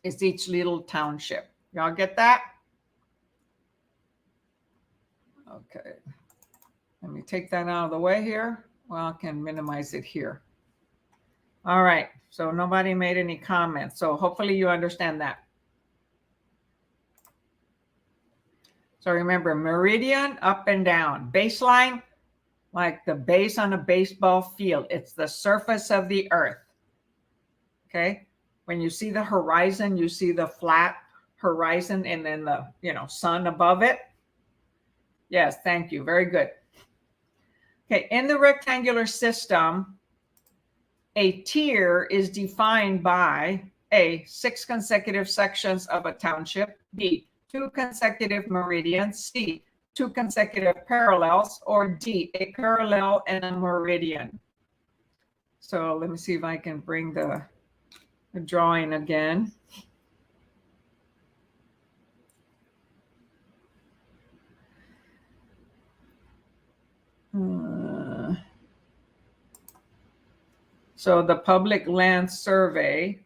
is each little township. Y'all get that? Okay. Let me take that out of the way here. Well, I can minimize it here. All right. So nobody made any comments. So hopefully you understand that. So remember, meridian, up and down. Baseline, like the base on a baseball field. It's the surface of the earth. Okay. When you see the horizon, you see the flat horizon and then the, sun above it. Yes, thank you. Very good. Okay, in the rectangular system, a tier is defined by A, 6 consecutive sections of a township, B, 2 consecutive meridians, C, 2 consecutive parallels, or D, a parallel and a meridian. So let me see if I can bring the drawing again. So the Public Land Survey.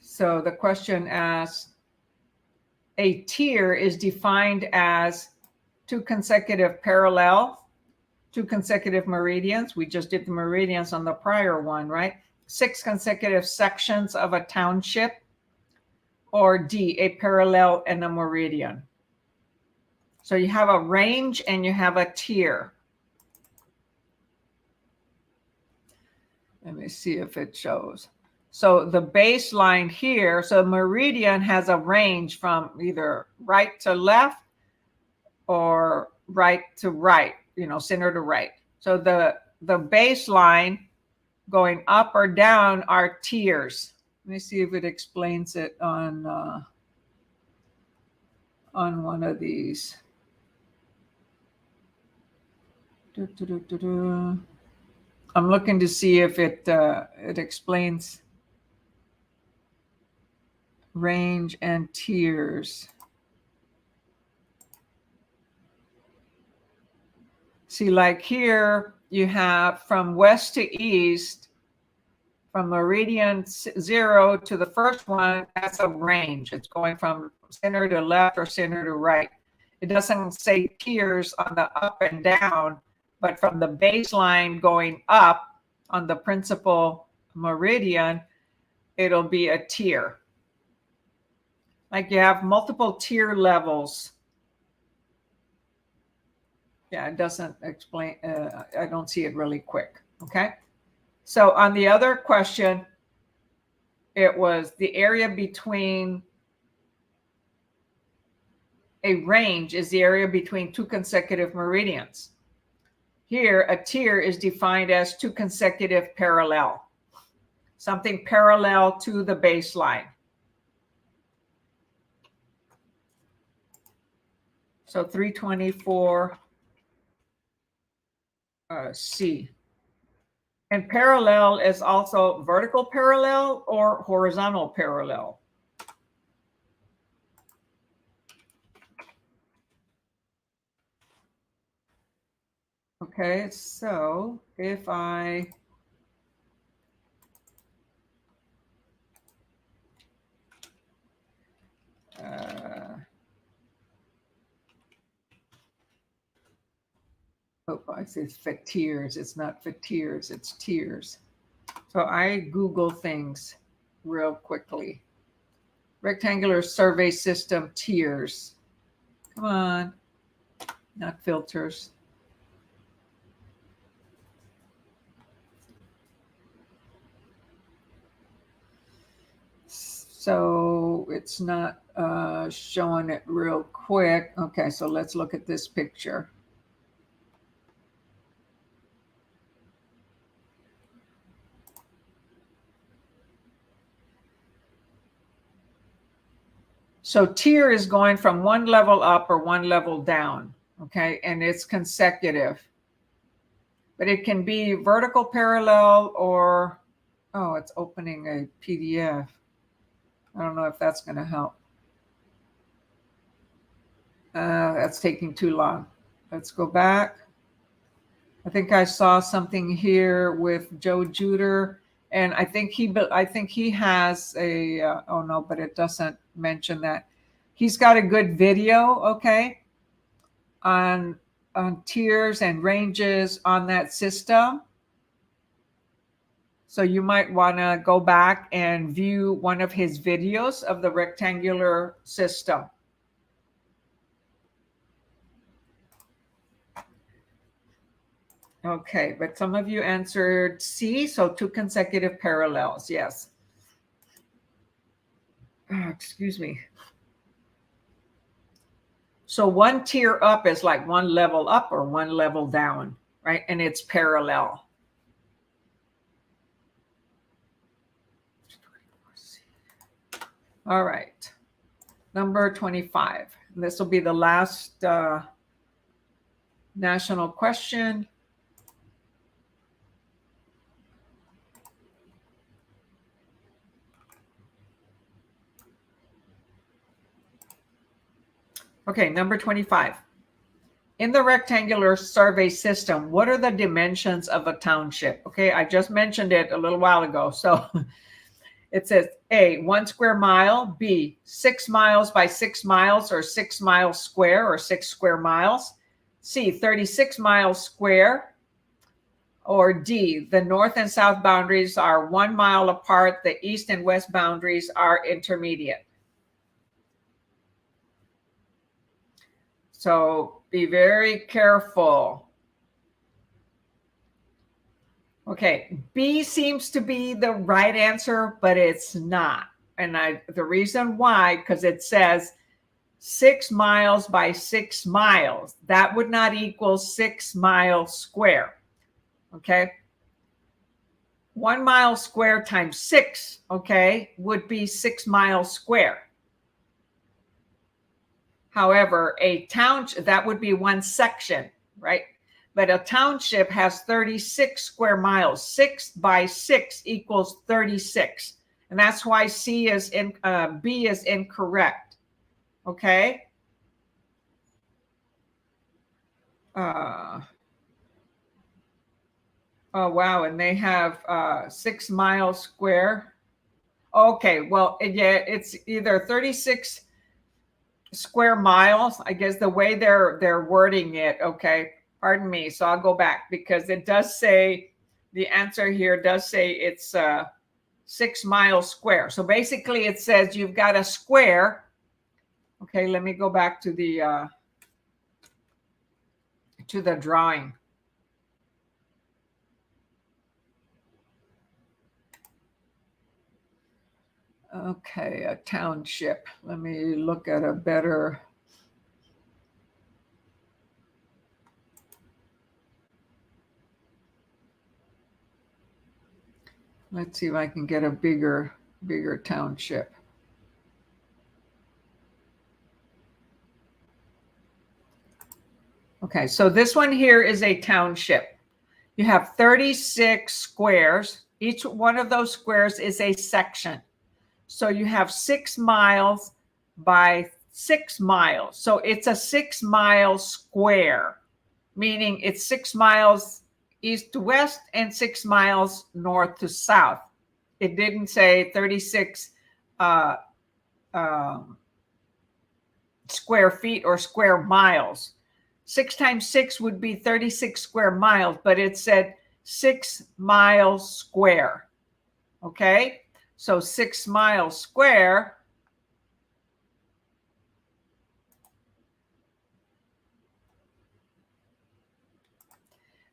So the question asks, a tier is defined as two consecutive meridians. We just did the meridians on the prior one, right? 6 consecutive sections of a township, or D, a parallel and a meridian. So you have a range and you have a tier. Let me see if it shows. So the baseline here, so meridian has a range from either right to left or right to right, center to right. So the baseline going up or down are tiers. Let me see if it explains it on one of these. I'm looking to see if it explains range and tiers. See, like here, you have from west to east, from meridian 0 to the first one, that's a range. It's going from center to left or center to right. It doesn't say tiers on the up and down, but from the baseline going up on the principal meridian, it'll be a tier. Like you have multiple tier levels. Yeah, it doesn't explain. I don't see it really quick. Okay. So on the other question, it was the area between, a range is the area between two consecutive meridians. Here, a tier is defined as two consecutive parallel, something parallel to the baseline. So 324 C. And parallel is also vertical parallel or horizontal parallel. Okay, so if I I say fit tiers. It's not fit tiers, it's tiers. So I Google things real quickly. Rectangular survey system tiers. Come on, not filters. So it's not showing it real quick. Okay, so let's look at this picture. So tier is going from one level up or one level down, okay? And it's consecutive. But it can be vertical parallel or, oh, it's opening a PDF. I don't know if that's going to help. That's taking too long. Let's go back. I think I saw something here with Joe Juder, and I think he has a oh no, but it doesn't mention that. He's got a good video, okay, on tiers and ranges on that system. So you might want to go back and view one of his videos of the rectangular system. Okay, but some of you answered C, so two consecutive parallels, yes. Oh, excuse me. So one tier up is like one level up or one level down, right? And it's parallel. All right, number 25. This will be the last national question. Okay, number 25. In the rectangular survey system, what are the dimensions of a township? Okay, I just mentioned it a little while ago. So it says A, 1 square mile, B, 6 miles by 6 miles or 6 miles square or 6 square miles, C, 36 miles square, or D, the north and south boundaries are 1 mile apart, the east and west boundaries are intermediate. So be very careful. Okay, B seems to be the right answer, but it's not. And the reason why, because it says 6 miles by 6 miles. That would not equal 6 miles square. Okay. 1 mile square times 6, okay, would be 6 miles square. However, a township, that would be one section, right? But a township has 36 square miles. 6 by 6 equals 36. And that's why B is incorrect. Okay. Oh, wow. And they have 6 miles square. Okay. Well, yeah, it's either 36 square miles. I guess the way they're wording it. Okay. Pardon me. So I'll go back because it does say, the answer here does say it's 6 miles square. So basically it says you've got a square. Okay. Let me go back to the drawing. Okay, a township. Let me look at a better. Let's see if I can get a bigger township. Okay, so this one here is a township. You have 36 squares. Each one of those squares is a section. So you have 6 miles by 6 miles. So it's a 6 mile square, meaning it's 6 miles east to west and 6 miles north to south. It didn't say 36 square feet or square miles. 6 times 6 would be 36 square miles, but it said 6 miles square. Okay. So 6 miles square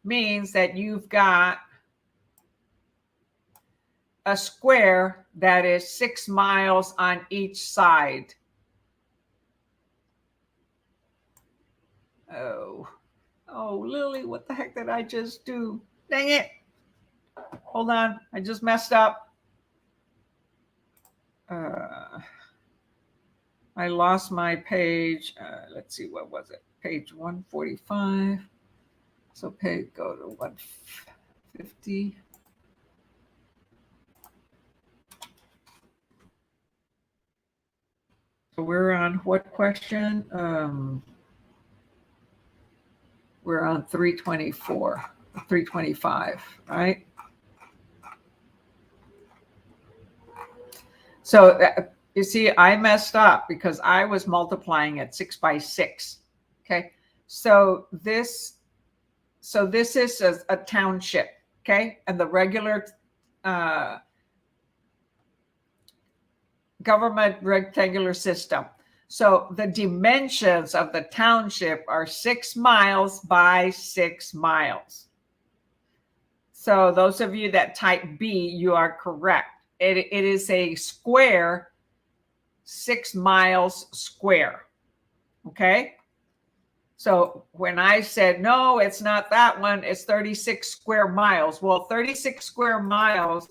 means that you've got a square that is 6 miles on each side. Oh, Lillie, what the heck did I just do? Dang it. Hold on. I just messed up. I lost my page. Let's see, what was it? Page 145. So go to 150. So we're on what question? We're on 324, 325, right? So you see, I messed up because I was multiplying it 6 by 6. Okay. So this is a township. Okay. And the regular government rectangular system. So the dimensions of the township are 6 miles by 6 miles. So those of you that type B, you are correct. It is a square, 6 miles square. Okay. So when I said, no, it's not that one, it's 36 square miles. Well, 36 square miles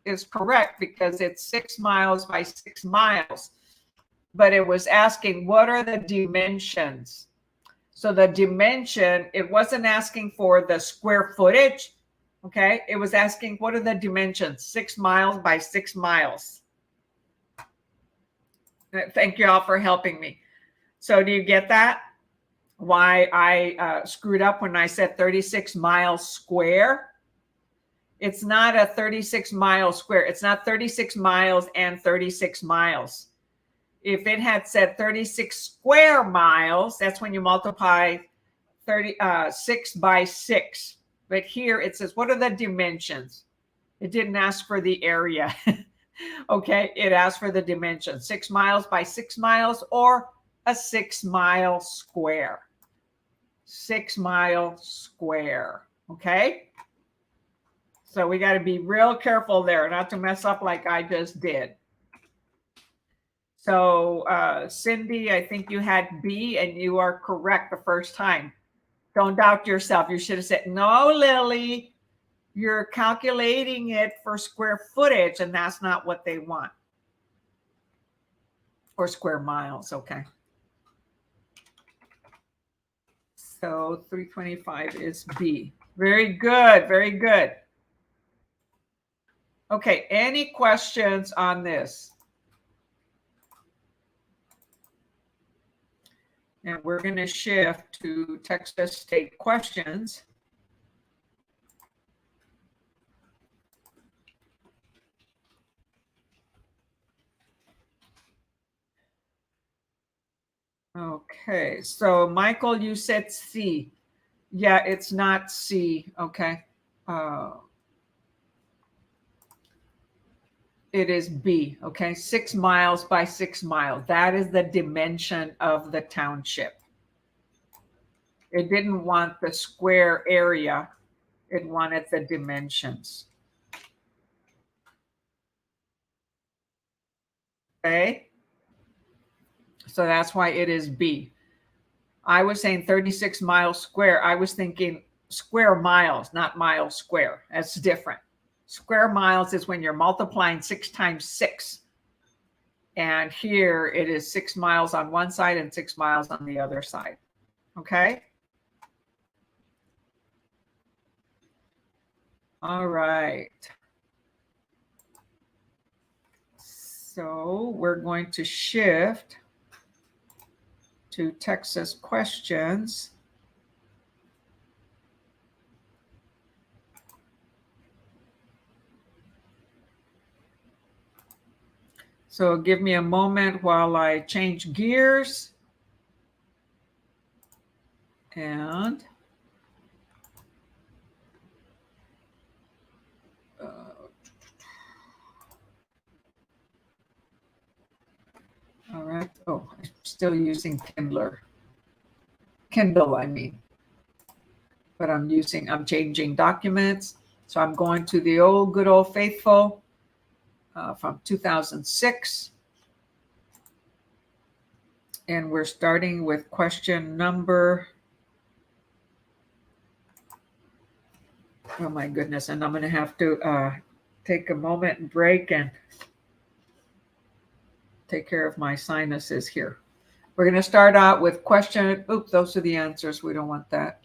is correct because it's 6 miles by 6 miles. But it was asking, what are the dimensions? So the dimension, it wasn't asking for the square footage. Okay. It was asking, what are the dimensions? 6 miles by 6 miles. Thank you all for helping me. So do you get that? Why I screwed up when I said 36 miles square? It's not a 36 mile square. It's not 36 miles and 36 miles. If it had said 36 square miles, that's when you multiply 6 by 6. But here it says, what are the dimensions? It didn't ask for the area. Okay, it asked for the dimension. 6 miles by 6 miles, or a 6 mile square. 6 mile square. Okay? So we got to be real careful there not to mess up like I just did. So Cindy, I think you had B, and you are correct the first time. Don't doubt yourself. You should have said, no, Lillie, you're calculating it for square footage, and that's not what they want. Or square miles, okay. So 325 is B. Very good, very good. Okay, any questions on this? And we're going to shift to Texas state questions. Okay, so Michael, you said C. Yeah, it's not C, okay. It is B, okay. 6 miles by 6 miles. That is the dimension of the township. It didn't want the square area. It wanted the dimensions. Okay. So that's why it is B. I was saying 36 miles square. I was thinking square miles, not miles square. That's different. Square miles is when you're multiplying 6 times 6. And here it is 6 miles on one side and 6 miles on the other side. Okay. All right. So we're going to shift to Texas questions. So give me a moment while I change gears. And all right. Oh, I'm still using Kindle, I mean. But I'm changing documents. So I'm going to the good old faithful from 2006. And we're starting with question number, oh my goodness, and I'm going to have to take a moment and break and take care of my sinuses here. We're going to start out with question, oops, those are the answers. We don't want that.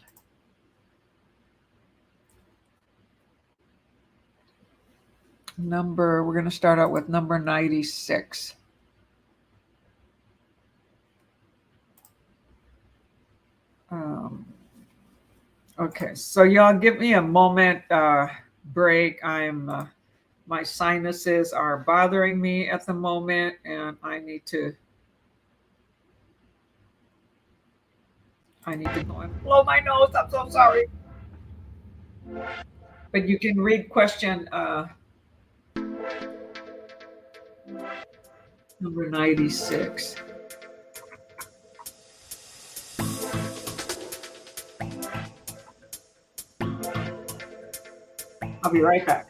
We're going to start out with number 96. Okay, so y'all give me a moment break. My sinuses are bothering me at the moment, and I need to go and blow my nose. I'm so sorry. But you can read question number 96. I'll be right back.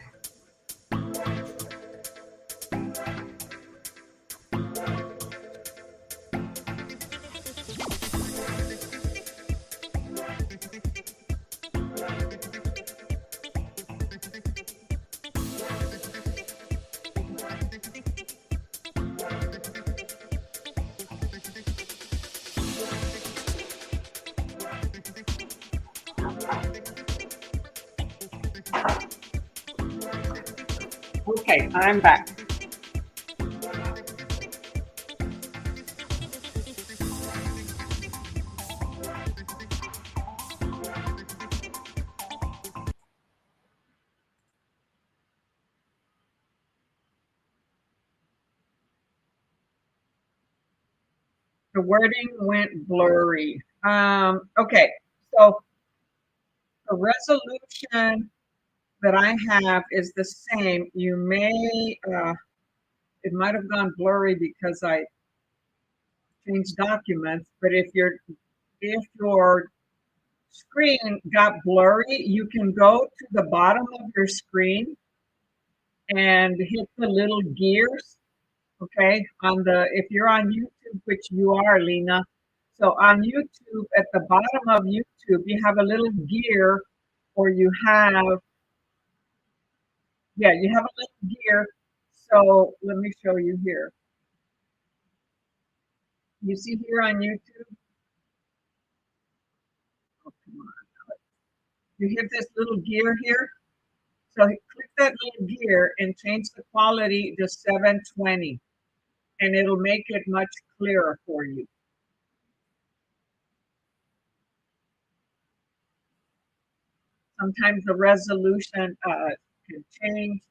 Okay, I'm back. The wording went blurry. Okay, so the resolution that I have is the same. You may, it might have gone blurry because I changed documents, but if your screen got blurry, you can go to the bottom of your screen and hit the little gears. Okay, if you're on YouTube, which you are, Lena. So on YouTube, at the bottom of YouTube, you have a little gear, or you have, yeah, you have a little gear. So let me show you here. You see here on YouTube? Oh, come on. You hit this little gear here. So click that little gear and change the quality to 720, and it'll make it much clearer for you. Sometimes the resolution can change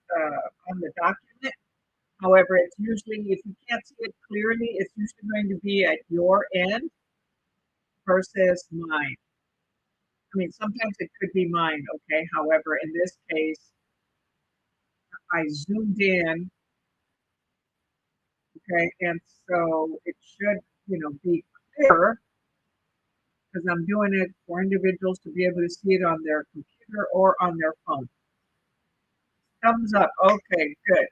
on the document. However, it's usually, if you can't see it clearly, it's usually going to be at your end versus mine. I mean, sometimes it could be mine, okay? However, in this case, I zoomed in, okay? And so it should, be clearer because I'm doing it for individuals to be able to see it on their computer or on their phone. Thumbs up. Okay, good.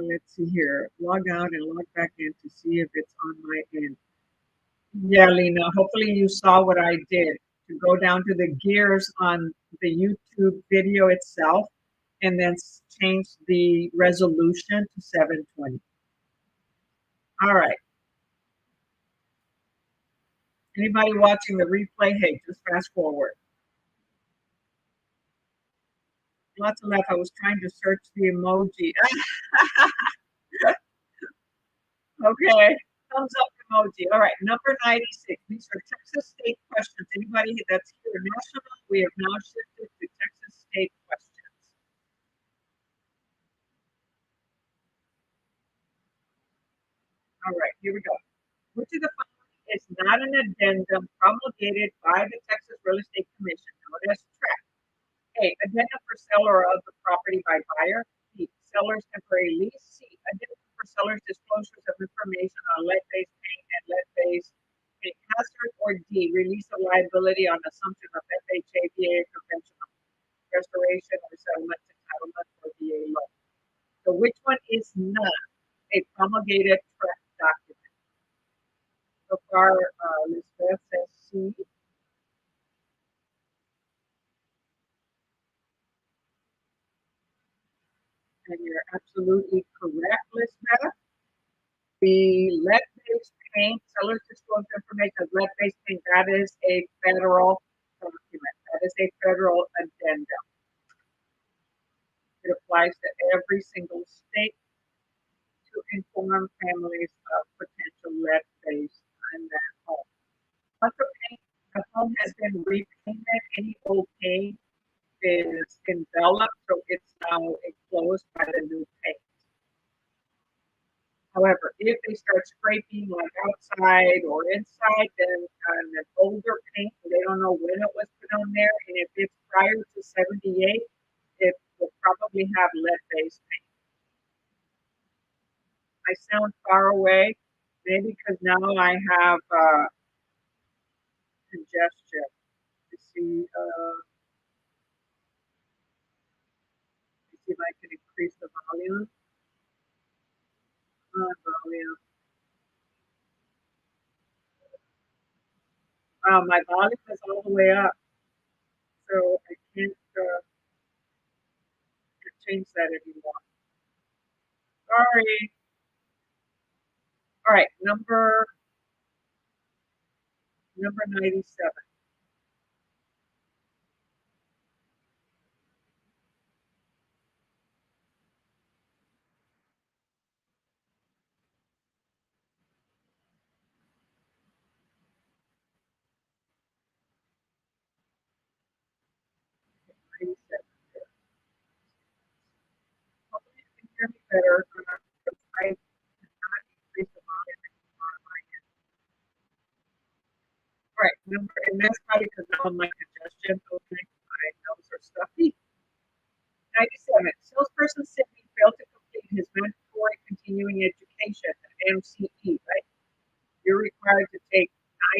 Let's see here. Log out and log back in to see if it's on my end. Yeah, Lena, hopefully you saw what I did to go down to the gears on the YouTube video itself and then change the resolution to 720. All right. Anybody watching the replay, hey, just fast forward. Lots of laugh. I was trying to search the emoji. Okay. Thumbs up emoji. All right. Number 96. These are Texas state questions. Anybody that's here national, we have now shifted to Texas state questions. All right. Here we go. Which of the following is not an addendum promulgated by the Texas Real Estate Commission, known as TRAC? A. Addendum for seller of the property by buyer. B. Seller's temporary lease. C. Addendum for seller's disclosures of information on lead-based paint and lead-based paint hazard. Or D. Release of liability on assumption of FHA, VA, conventional restoration or settlement entitlement for VA loan. So which one is not a promulgated TRAC document? So far, Elizabeth says C. And you're absolutely correct, Elizabeth. The lead-based paint, seller's disclosure information of lead-based paint, that is a federal document. That is a federal addendum. It applies to every single state to inform families of potential lead-based on that home. Once the home has been repainted, any old paint is enveloped, so it's now enclosed by the new paint. However, if they start scraping like outside or inside, then on an older paint, they don't know when it was put on there, and if it's prior to 78, it will probably have lead-based paint. I sound far away, maybe because now I have congestion. Let's see, if I can increase the volume. Volume. My volume is all the way up, so I can't change that anymore. Sorry. All right, number 97. Hopefully you can hear me better. I And that's probably because now my congestion, okay, my nose are stuffy. 97. Salesperson Sydney failed to complete his mandatory continuing education, MCE, right? You're required to take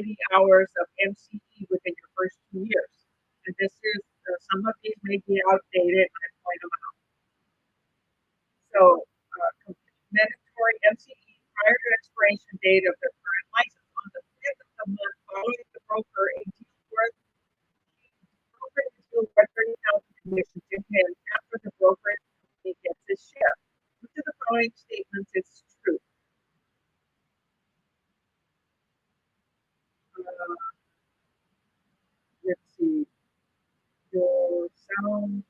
90 hours of MCE within your first 2 years. And this is, some of these may be outdated, I point them out. So, mandatory MCE prior to expiration date of the current license. On the 5th of the month following the broker, a deal worth $30,000 commission to him after the broker gets his share. Which of the following statements is true? Let's see. Your sound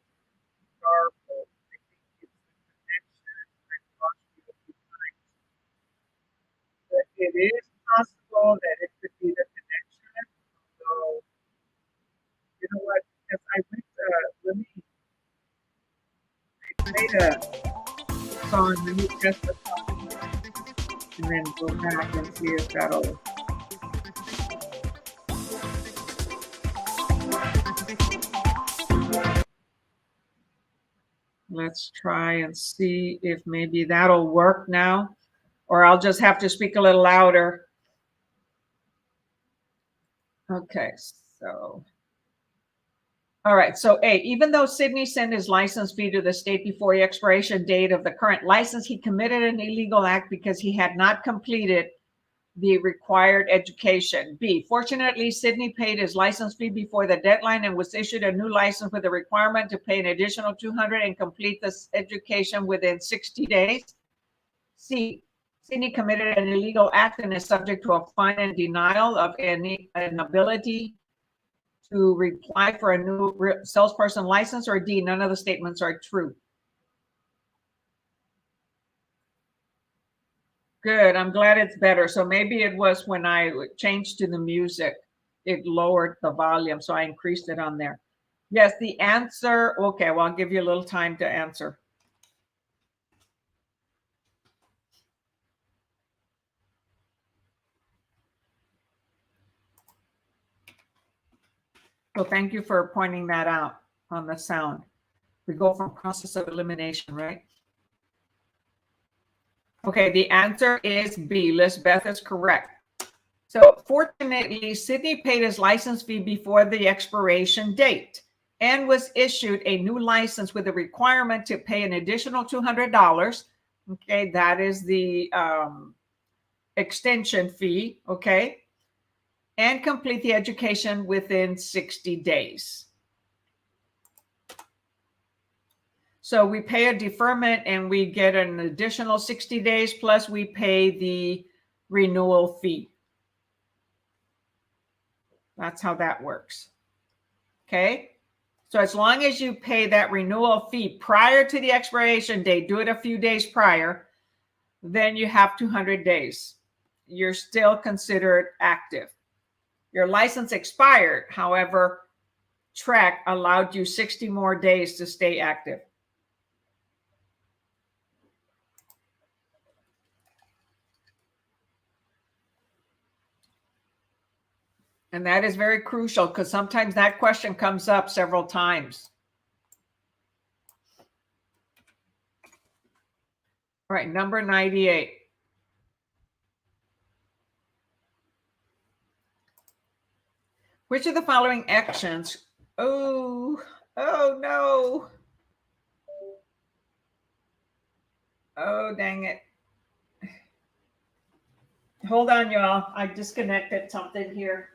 garbled. I think it's the connection. I've lost you a few times. But it is possible that it could be the connection. So, you know what? Because I went, played a song, the New Testament song, and then go back and see if that'll. Let's try and see if maybe that'll work now, or I'll just have to speak a little louder. Okay, so. All right, so A, even though Sydney sent his license fee to the state before the expiration date of the current license, he committed an illegal act because he had not completed the required education. B, fortunately, Sydney paid his license fee before the deadline and was issued a new license with a requirement to pay an additional $200 and complete this education within 60 days. C, Sydney committed an illegal act and is subject to a fine and denial of an ability to reply for a new salesperson license. Or D, none of the statements are true. Good. I'm glad it's better. So maybe it was when I changed to the music, it lowered the volume. So I increased it on there. Yes, the answer. Okay, well, I'll give you a little time to answer. So thank you for pointing that out on the sound. We go from process of elimination, right? Okay, the answer is B. Lisbeth is correct. So fortunately, Sydney paid his license fee before the expiration date and was issued a new license with a requirement to pay an additional $200. Okay, that is the extension fee, okay, and complete the education within 60 days. So we pay a deferment and we get an additional 60 days, plus we pay the renewal fee. That's how that works. Okay. So as long as you pay that renewal fee prior to the expiration date, do it a few days prior, then you have 200 days. You're still considered active. Your license expired. However, TREC allowed you 60 more days to stay active. And that is very crucial because sometimes that question comes up several times. All right, number 98. Which of the following actions? Oh no. Oh, dang it. Hold on, y'all. I disconnected something here.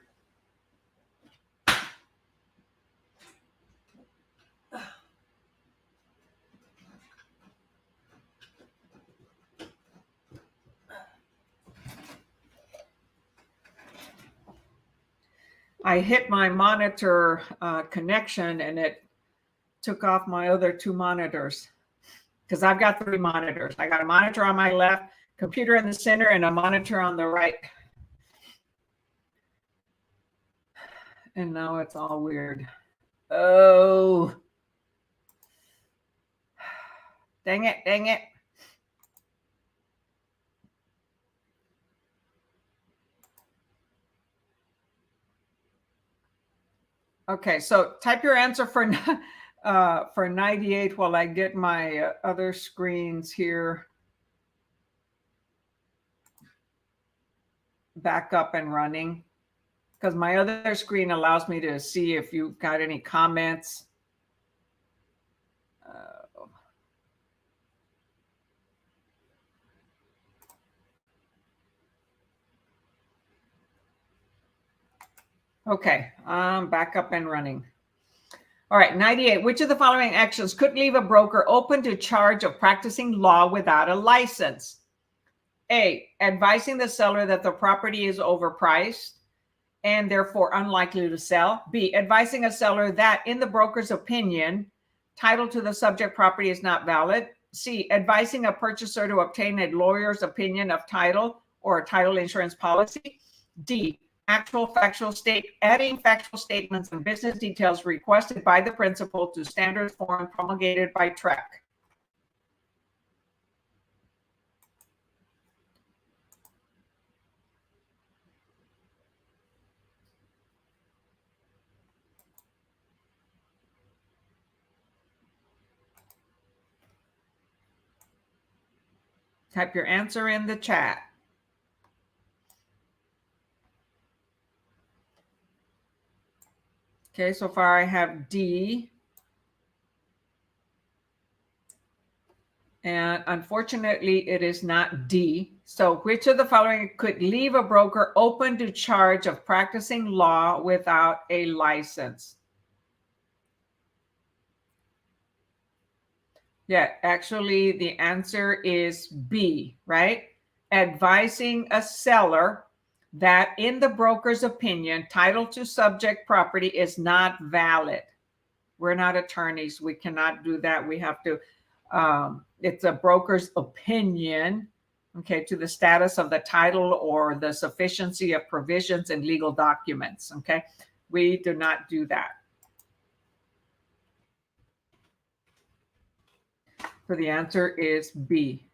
I hit my monitor connection and it took off my other two monitors because I've got 3 monitors. I got a monitor on my left, computer in the center, and a monitor on the right. And now it's all weird. Oh, dang it, dang it. Okay, so type your answer for 98 while I get my other screens here back up and running, because my other screen allows me to see if you've got any comments. Okay, I'm back up and running. All right, 98. Which of the following actions could leave a broker open to charge of practicing law without a license? A, advising the seller that the property is overpriced and therefore unlikely to sell. B, advising a seller that, in the broker's opinion, title to the subject property is not valid. C, advising a purchaser to obtain a lawyer's opinion of title or a title insurance policy. D, adding factual statements and business details requested by the principal to standard form promulgated by TREC. Type your answer in the chat. Okay, so far I have D. And unfortunately, it is not D. So which of the following could leave a broker open to charge of practicing law without a license? Yeah, actually, the answer is B, right? Advising a seller that, in the broker's opinion, title to subject property is not valid. We're not attorneys. We cannot do that. We have to, it's a broker's opinion, okay, to the status of the title or the sufficiency of provisions in legal documents, okay? We do not do that. So the answer is B.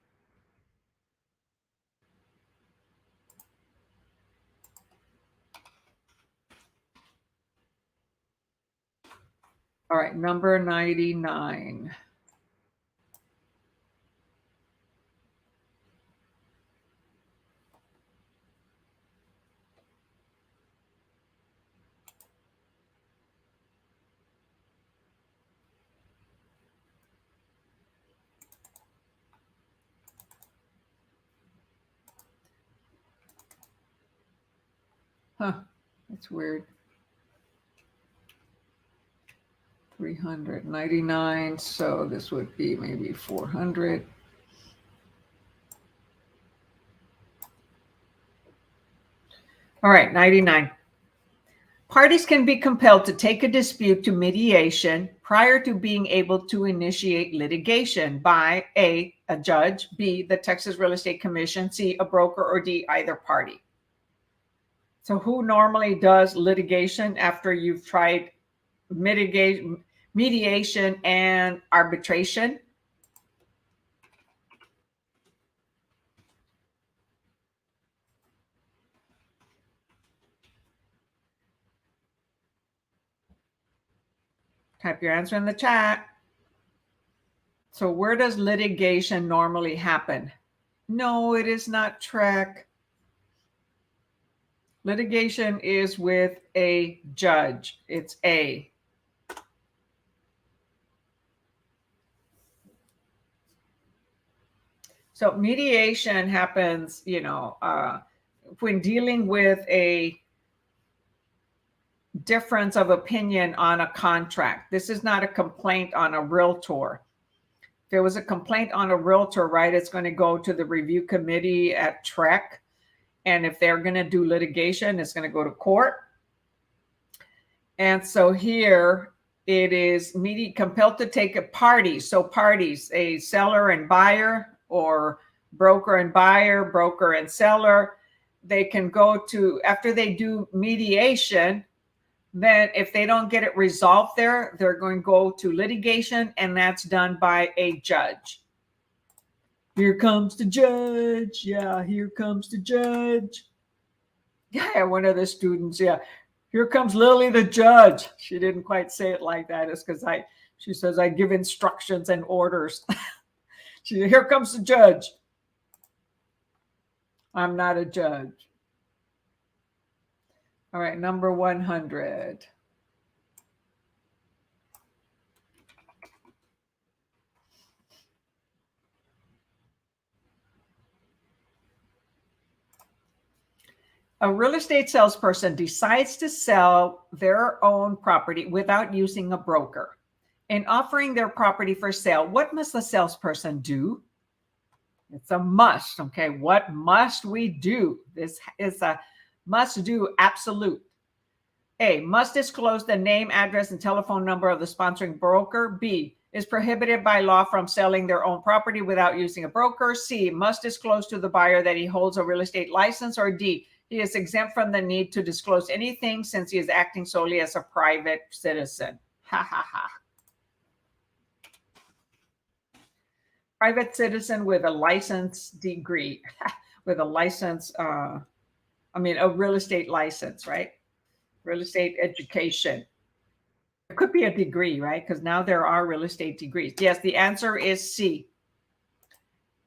All right, number 99. Huh, that's weird. 399, so this would be maybe 400. All right, 99. Parties can be compelled to take a dispute to mediation prior to being able to initiate litigation by A, a judge, B, the Texas Real Estate Commission, C, a broker, or D, either party. So who normally does litigation after you've tried mediation and arbitration? Type your answer in the chat. So where does litigation normally happen? No, it is not TREC. Litigation is with a judge. It's A. So mediation happens, when dealing with a difference of opinion on a contract. This is not a complaint on a realtor. If there was a complaint on a realtor, right, it's going to go to the review committee at TREC. And if they're going to do litigation, it's going to go to court. And so here it is compelled to take a party. So parties, a seller and buyer, or broker and buyer, broker and seller, they can go to, after they do mediation, then if they don't get it resolved there, they're going to go to litigation, and that's done by a judge. Here comes the judge. Yeah, here comes the judge. Yeah, one of the students, yeah. Here comes Lillie the judge. She didn't quite say it like that. It's because she says I give instructions and orders. Here comes the judge. I'm not a judge. All right, number 100. A real estate salesperson decides to sell their own property without using a broker. In offering their property for sale, what must the salesperson do? It's a must, okay? What must we do? This is a must do absolute. A, must disclose the name, address, and telephone number of the sponsoring broker. B, is prohibited by law from selling their own property without using a broker. C, must disclose to the buyer that he holds a real estate license. Or D, he is exempt from the need to disclose anything since he is acting solely as a private citizen. Ha ha ha. Private citizen with a license degree, with a license, a real estate license, right? Real estate education. It could be a degree, right? Because now there are real estate degrees. Yes, the answer is C.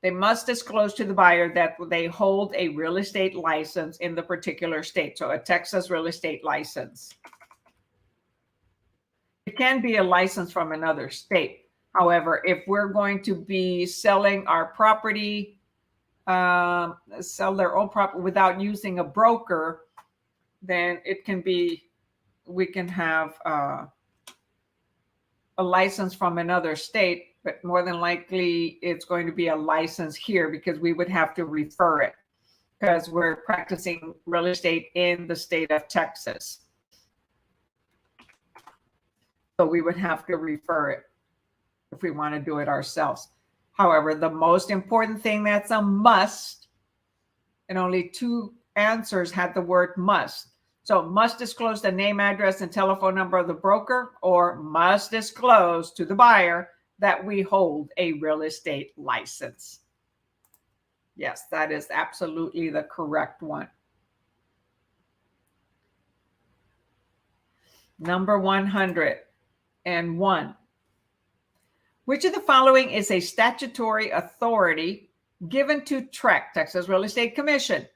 They must disclose to the buyer that they hold a real estate license in the particular state. So a Texas real estate license. It can be a license from another state. However, if we're going to be selling our property, sell their own property without using a broker, then it can be, we can have a license from another state, but more than likely it's going to be a license here because we would have to refer it because we're practicing real estate in the state of Texas. So we would have to refer it if we want to do it ourselves. However, the most important thing that's a must, and only 2 answers had the word must. So must disclose the name, address, and telephone number of the broker, or must disclose to the buyer that we hold a real estate license. Yes, that is absolutely the correct one. Number 101. Which of the following is a statutory authority given to TREC, Texas Real Estate Commission?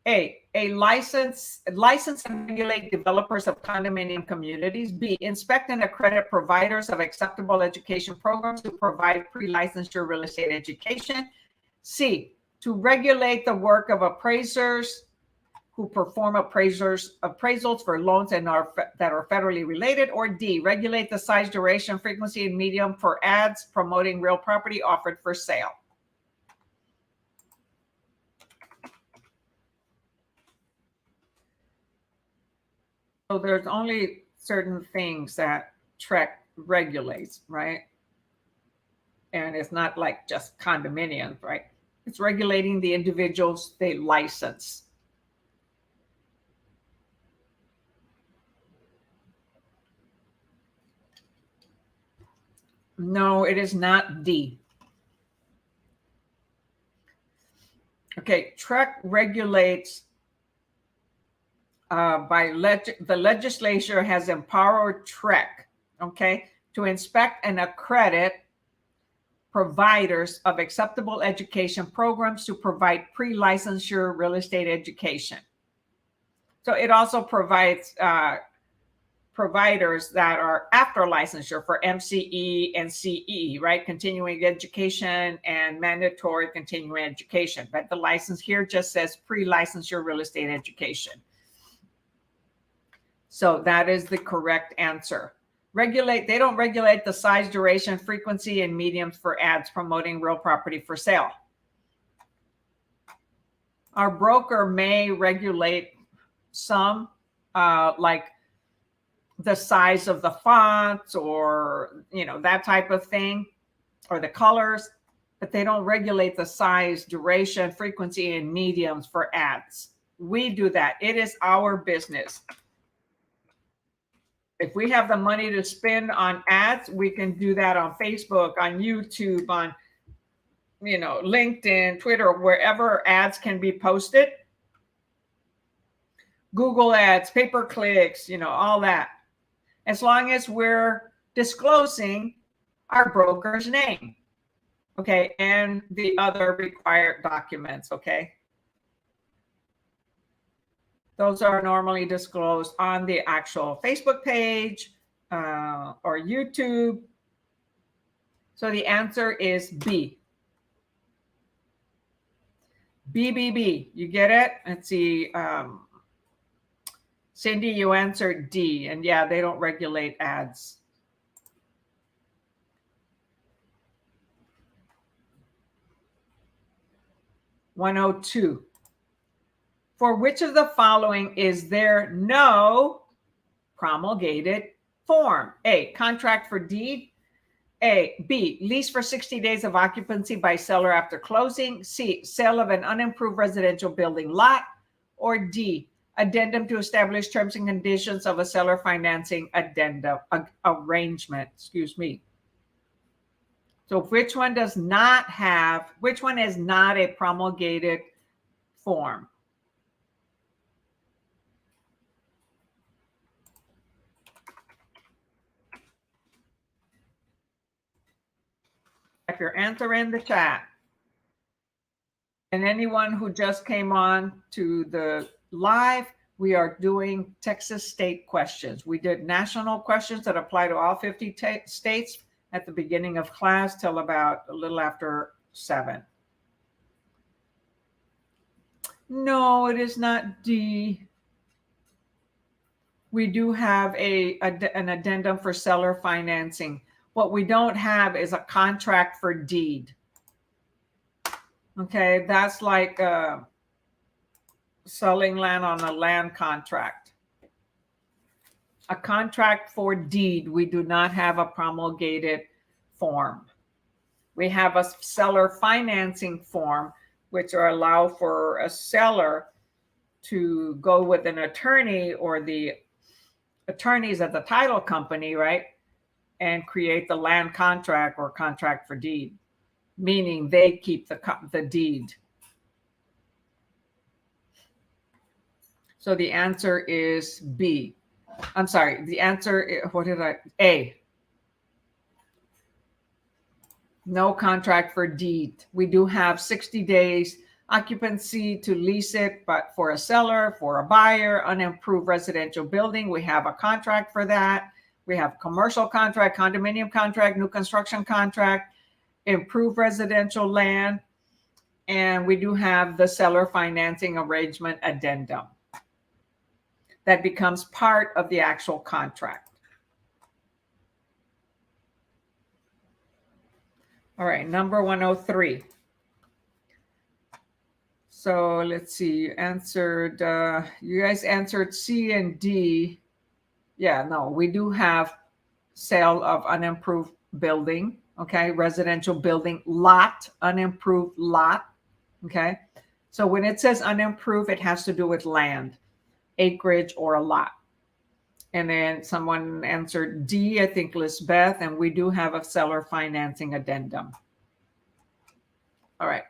A license and regulate developers of condominium communities. B, inspect and accredit providers of acceptable education programs who provide pre-licensure real estate education. C, to regulate the work of appraisers who perform appraisals for loans that are federally related. Or D, regulate the size, duration, frequency, and medium for ads promoting real property offered for sale. So there's only certain things that TREC regulates, right? And it's not like just condominiums, right? It's regulating the individuals they license. No, it is not D. Okay, TREC regulates the legislature has empowered TREC, okay, to inspect and accredit providers of acceptable education programs to provide pre-licensure real estate education. So it also provides providers that are after licensure for MCE and CE, right? Continuing education and mandatory continuing education. But the license here just says pre-licensure real estate education. So that is the correct answer. They don't regulate the size, duration, frequency, and mediums for ads promoting real property for sale. Our broker may regulate some, like the size of the fonts or, that type of thing, or the colors, but they don't regulate the size, duration, frequency, and mediums for ads. We do that. It is our business. If we have the money to spend on ads, we can do that on Facebook, on YouTube, on, LinkedIn, Twitter, wherever ads can be posted. Google ads, pay-per-clicks, all that. As long as we're disclosing our broker's name, okay, and the other required documents, okay? Those are normally disclosed on the actual Facebook page or YouTube. So the answer is B. B. You get it? Let's see. Cindy, you answered D. And yeah, they don't regulate ads. (102) For which of the following is there no promulgated form? A, contract for deed. B, lease for 60 days of occupancy by seller after closing. C, sale of an unimproved residential building lot. Or D, addendum to establish terms and conditions of a seller financing addendum arrangement. Excuse me. So which one is not a promulgated form? Type your answer in the chat. And anyone who just came on to the live, we are doing Texas state questions. We did national questions that apply to all 50 states at the beginning of class till about a little after 7. No, it is not D. We do have an addendum for seller financing. What we don't have is a contract for deed. Okay, that's like selling land on a land contract. A contract for deed, we do not have a promulgated form. We have a seller financing form, which allow for a seller to go with an attorney or the attorneys at the title company, right? And create the land contract or contract for deed, meaning they keep the deed. So the answer is B. I'm sorry, the answer, A. No contract for deed. We do have 60 days occupancy to lease it, but for a seller, for a buyer, unimproved residential building, we have a contract for that. We have commercial contract, condominium contract, new construction contract, improved residential land, and we do have the seller financing arrangement addendum that becomes part of the actual contract. All right, number 103. So let's see, you guys answered C and D. Yeah, no, we do have sale of unimproved building, okay? Residential building lot, unimproved lot, okay? So when it says unimproved, it has to do with land, acreage, or a lot. And then someone answered D, I think Lisbeth, and we do have a seller financing addendum. All right,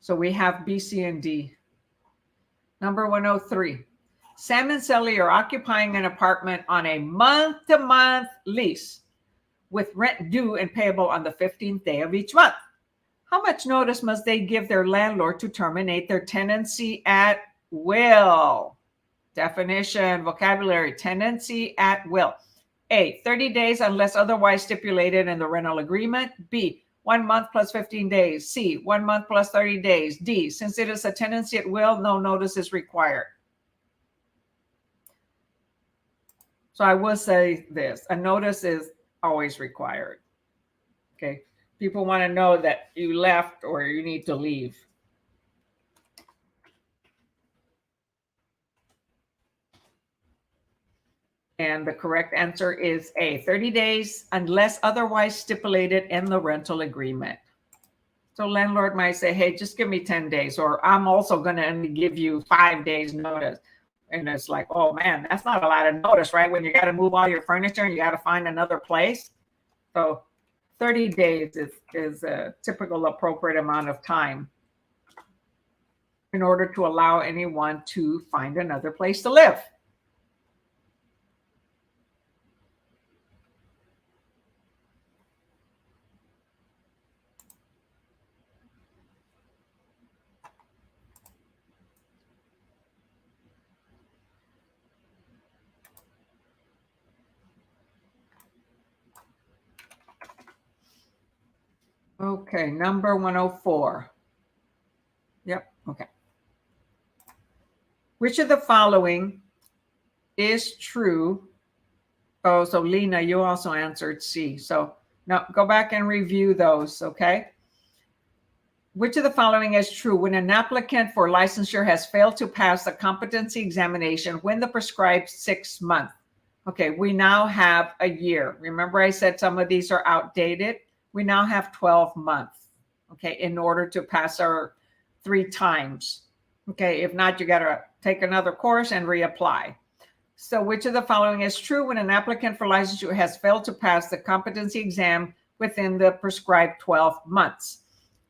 so we have B, C, and D. Number 103. Sam and Sally are occupying an apartment on a month-to-month lease with rent due and payable on the 15th day of each month. How much notice must they give their landlord to terminate their tenancy at will? Definition, vocabulary, tenancy at will. A, 30 days unless otherwise stipulated in the rental agreement. B, 1 month plus 15 days. C, 1 month plus 30 days. D, since it is a tenancy at will, no notice is required. So I will say this, a notice is always required. Okay. People want to know that you left or you need to leave. And the correct answer is A, 30 days unless otherwise stipulated in the rental agreement. So landlord might say, hey, just give me 10 days, or I'm also going to only give you 5 days notice. And it's like, oh man, that's not a lot of notice, right? When you got to move all your furniture and you got to find another place. So 30 days is a typical appropriate amount of time. in order to allow anyone to find another place to live. Okay, number 104. Yep, okay. Which of the following is true? Oh, so Lena, you also answered C. So now go back and review those, okay? Which of the following is true when an applicant for licensure has failed to pass the competency examination when the prescribed 6 months? Okay, we now have a year. Remember I said some of these are outdated? We now have 12 months, okay, in order to pass our 3 times. Okay, if not, you got to take another course and reapply. So which of the following is true when an applicant for licensure has failed to pass the competency exam within the prescribed 12 months?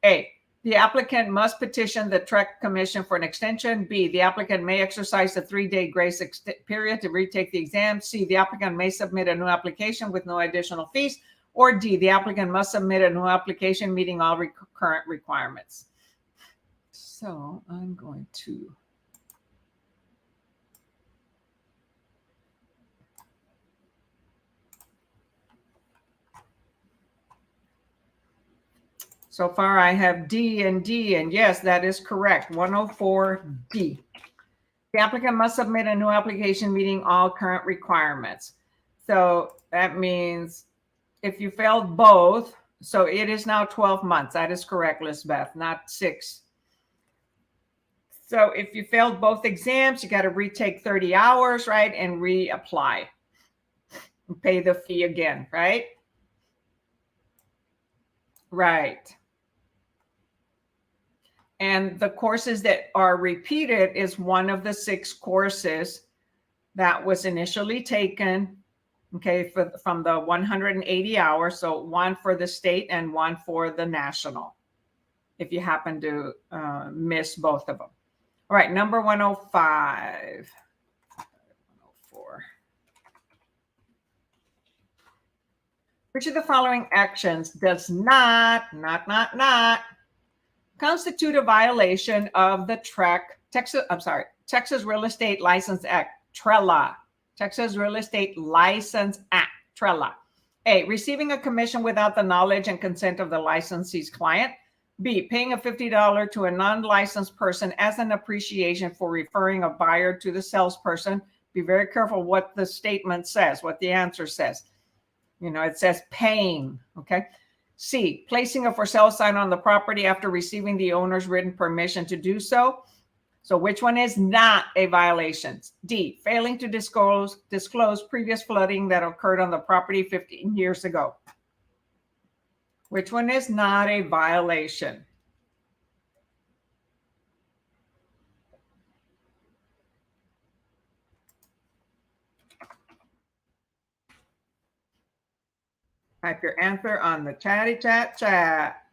A, the applicant must petition the TREC Commission for an extension. B, the applicant may exercise a 3-day grace period to retake the exam. C, the applicant may submit a new application with no additional fees. Or D, the applicant must submit a new application meeting all current requirements. So I'm going to so far I have D and D, and yes, that is correct. 104D. The applicant must submit a new application meeting all current requirements. So that means if you failed both, so it is now 12 months. That is correct, Lisbeth, not 6. So if you failed both exams, you got to retake 30 hours, right? And reapply and pay the fee again, right? Right. And the courses that are repeated is one of the 6 courses that was initially taken, okay, from the 180 hours. So one for the state and one for the national, if you happen to miss both of them. All right, number 105. 104. Which of the following actions does not constitute a violation of the Texas Real Estate License Act, TRELA? Texas Real Estate License Act, TRELA. A, receiving a commission without the knowledge and consent of the licensee's client. B, paying a $50 to a non-licensed person as an appreciation for referring a buyer to the salesperson. Be very careful what the statement says, what the answer says. You know, it says paying, okay? C, placing a for sale sign on the property after receiving the owner's written permission to do so. So which one is not a violation? D, failing to disclose previous flooding that occurred on the property 15 years ago. Which one is not a violation? Type your answer on the chatty chat.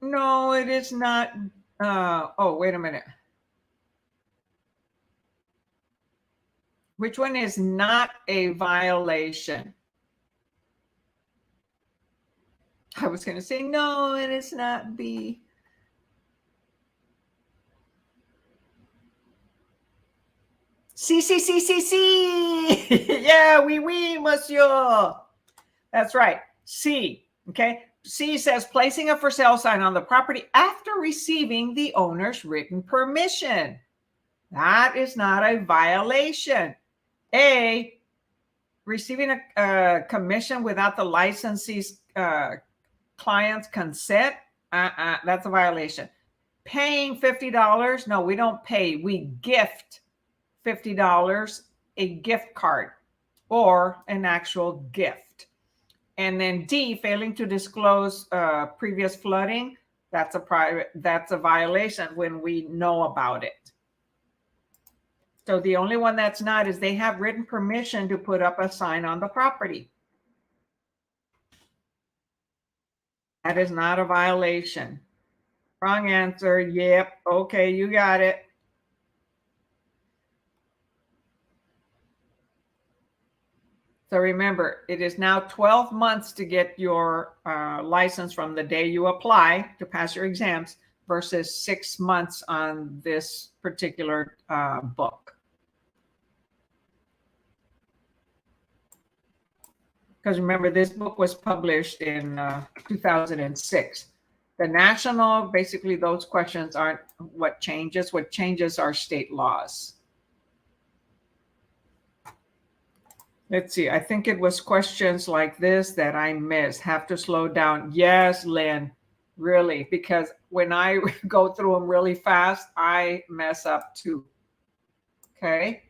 No, it is not. Oh, wait a minute. Which one is not a violation? I was going to say, no, it is not B. C. Yeah, oui, monsieur. That's right. C. Okay. C says placing a for sale sign on the property after receiving the owner's written permission. That is not a violation. A, receiving a commission without the licensee's client's consent. That's a violation. Paying $50. No, we don't pay. We gift $50, a gift card or an actual gift. And then D, failing to disclose previous flooding. That's a violation when we know about it. So the only one that's not is they have written permission to put up a sign on the property. That is not a violation. Wrong answer. Yep. Okay, you got it. So remember, it is now 12 months to get your license from the day you apply to pass your exams versus 6 months on this particular book. Because remember, this book was published in 2006. The national, basically those questions aren't what changes. What changes are state laws. Let's see. I think it was questions like this that I missed. Have to slow down. Yes, Lynn, really, because when I go through them really fast, I mess up too. Okay.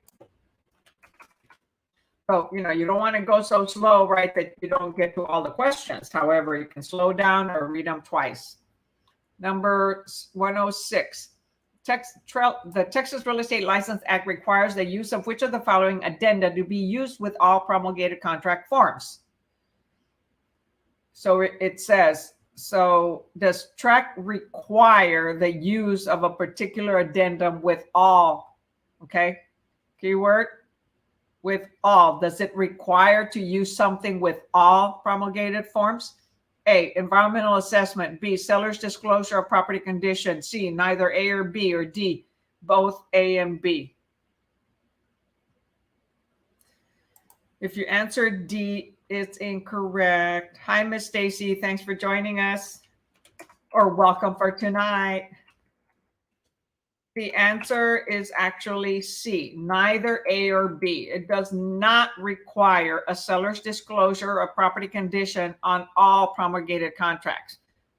So, you know, you don't want to go so slow, right, that you don't get to all the questions. However, you can slow down or read them twice. Number 106. The Texas Real Estate License Act requires the use of which of the following addenda to be used with all promulgated contract forms? So it says, so does TRAC require the use of a particular addendum with all? Okay, keyword, with all. Does it require to use something with all promulgated forms? A, environmental assessment. B, seller's disclosure of property condition. C, neither A or B. Or D, both A and B. If you answered D, it's incorrect. Hi, Miss Stacy. Thanks for joining us, or welcome for tonight. The answer is actually C, neither A or B. It does not require a seller's disclosure of property condition on all promulgated contracts.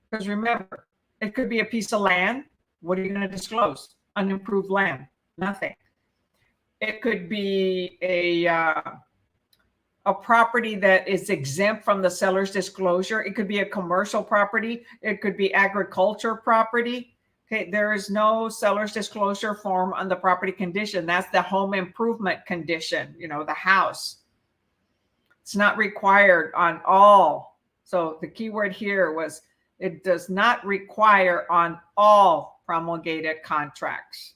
Because remember, it could be a piece of land. What are you going to disclose? Unimproved land, nothing. It could be a property that is exempt from the seller's disclosure. It could be a commercial property. It could be agriculture property. Okay, there is no seller's disclosure form on the property condition. That's the home improvement condition, you know, the house. It's not required on all. So the key word here was it does not require on all promulgated contracts.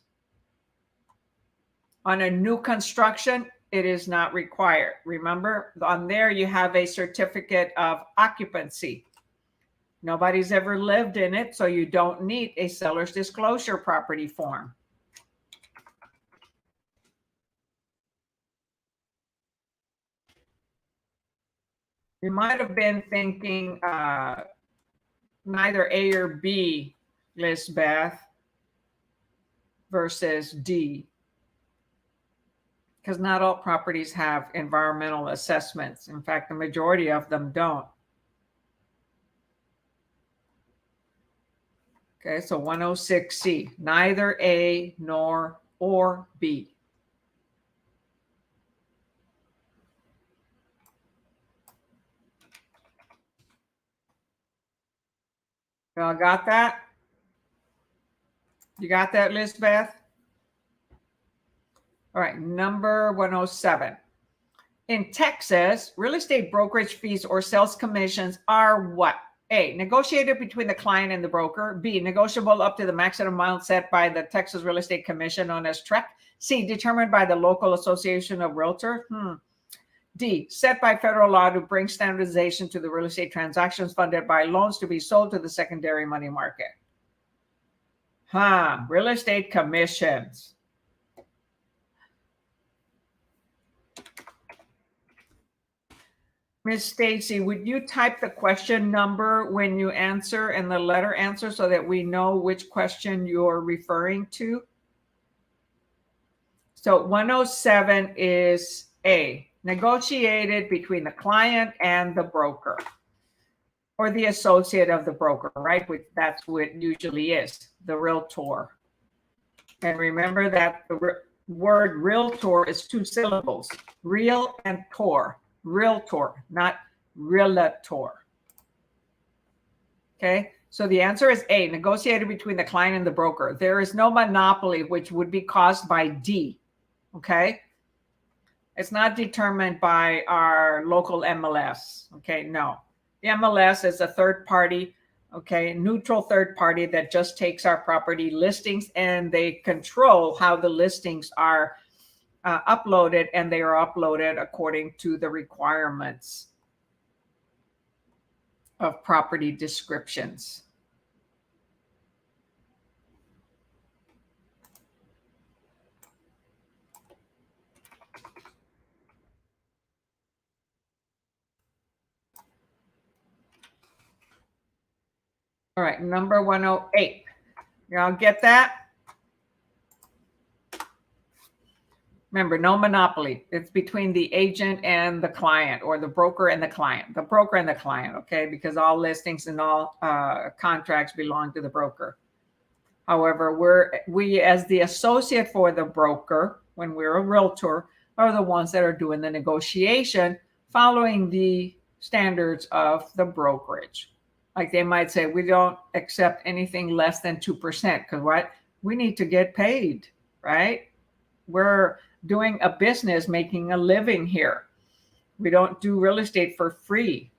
On a new construction, it is not required. Remember, on there you have a certificate of occupancy. Nobody's ever lived in it, so you don't need a seller's disclosure property form. You might have been thinking neither A or B, Lisbeth, versus D, because not all properties have environmental assessments. In fact, the majority of them don't. Okay, so 106C, neither A nor or B. Y'all got that? You got that, Lisbeth? All right, number 107. In Texas, real estate brokerage fees or sales commissions are what? A, negotiated between the client and the broker. B, negotiable up to the maximum amount set by the Texas Real Estate Commission, known as TREC. C, determined by the local association of realtors. D, set by federal law to bring standardization to the real estate transactions funded by loans to be sold to the secondary money market. Real estate commissions. Miss Stacy, would you type the question number when you answer and the letter answer so that we know which question you're referring to? So 107 is A, negotiated between the client and the broker, or the associate of the broker, right? That's what it usually is, the realtor. And remember that the word realtor is 2 syllables, real and tor. Realtor, not realtor. Okay, so the answer is A, negotiated between the client and the broker. There is no monopoly, which would be caused by D. Okay. It's not determined by our local MLS. Okay. No, the MLS is a third party, okay, neutral third party that just takes our property listings, and they control how the listings are uploaded, and they are uploaded according to the requirements of property descriptions. All right, number 108. Y'all get that? Remember, no monopoly. It's between the agent and the client, or the broker and the client. The broker and the client, okay? Because all listings and all contracts belong to the broker. However, we as the associate for the broker, when we're a realtor, are the ones that are doing the negotiation following the standards of the brokerage. Like they might say, we don't accept anything less than 2%, because what? We need to get paid, right? We're doing a business, making a living here. We don't do real estate for free.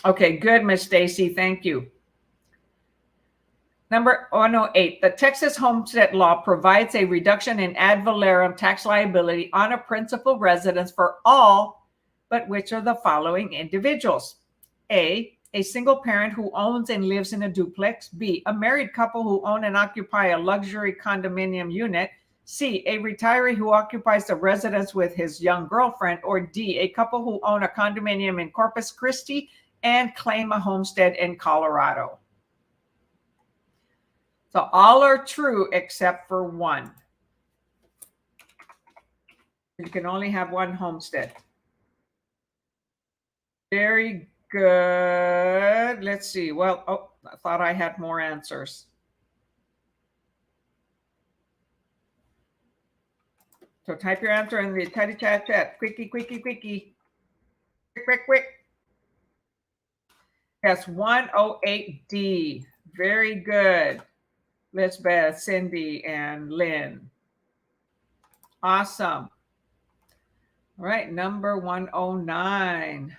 Okay, good, Miss Stacy. Thank you. Number 108, the Texas Homestead Law provides a reduction in ad valorem tax liability on a principal residence for all but which are the following individuals? A single parent who owns and lives in a duplex. B, a married couple who own and occupy a luxury condominium unit. C, a retiree who occupies a residence with his young girlfriend. Or D, a couple who own a condominium in Corpus Christi and claim a homestead in Colorado. So all are true except for one. You can only have one homestead. Very good. Let's see. Well, oh, I thought I had more answers. So type your answer in the chat. Quickie. Quick. Yes, 108D. Very good. Lisbeth, Cindy, and Lynn. Awesome. All right, number 109.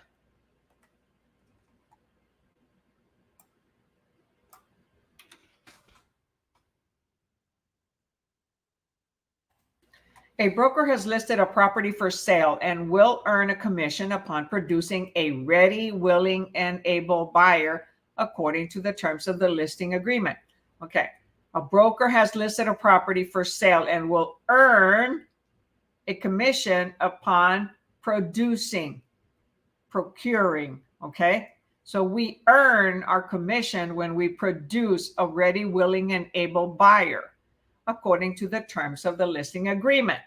A broker has listed a property for sale and will earn a commission upon producing a ready, willing, and able buyer according to the terms of the listing agreement. Okay, a broker has listed a property for sale and will earn a commission upon procuring. Okay, so we earn our commission when we produce a ready, willing, and able buyer according to the terms of the listing agreement.